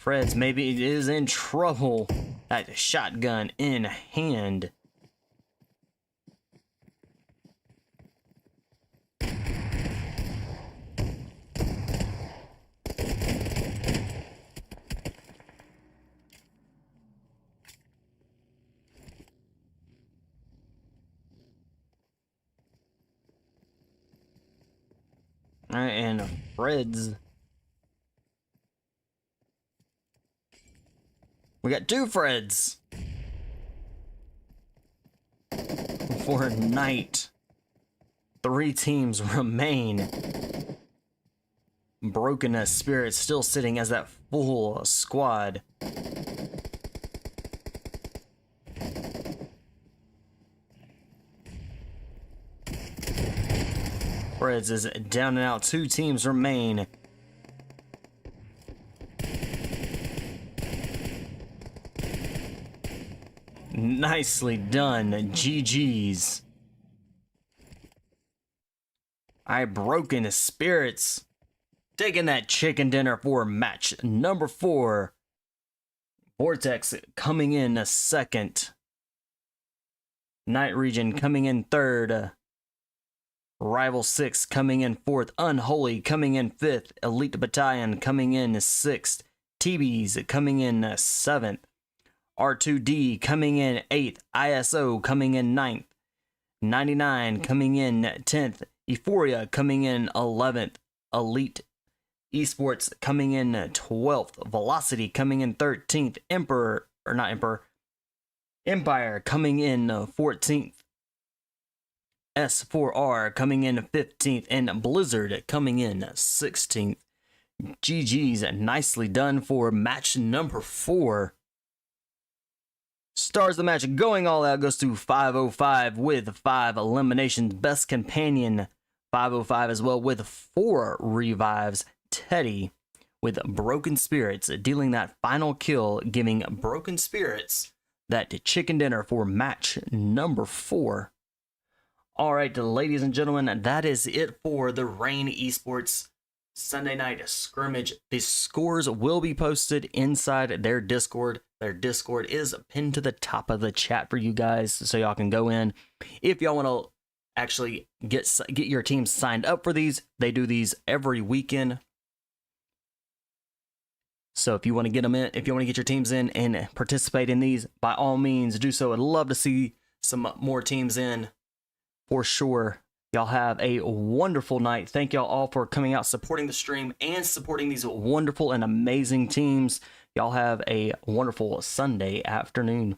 Freds maybe is in trouble. That shotgun in hand. Alright, and Freds. We got 2 Freds for Knight. 3 teams remain. Broken Spirit still sitting as that full squad. Freds is down and out. 2 teams remain. Nicely done. GG's. Broken Spirits taking that chicken dinner for match number 4. VORTEX coming in second. Night Region coming in third. Rival 6 coming in 4th. Unholy coming in 5th. Elite Battalion coming in 6th. TBes coming in 7th. R2D coming in 8th. ISO coming in 9th. 99 coming in 10th. Euphoria coming in 11th. ELITE Esports coming in 12th. Velocity coming in 13th. Mpire coming in 14th. S4R coming in 15th. And Blizzard coming in 16th. GG's, nicely done for match number 4. Stars of the match going all out goes to 505 with 5 eliminations. Best companion 505 as well with 4 revives. Teddy with Broken Spirits dealing that final kill, giving Broken Spirits that chicken dinner for match number 4. Alright, ladies and gentlemen, that is it for the Rain Esports Sunday night scrimmage. The scores will be posted inside their Discord. Their Discord is pinned to the top of the chat for you guys, so y'all can go in. If y'all want to actually get your team signed up for these, they do these every weekend. So if you want to get them in, if you want to get your teams in and participate in these, by all means do so. I'd love to see some more teams in for sure. Y'all have a wonderful night. Thank y'all all for coming out, supporting the stream, and supporting these wonderful and amazing teams. Y'all have a wonderful Sunday afternoon.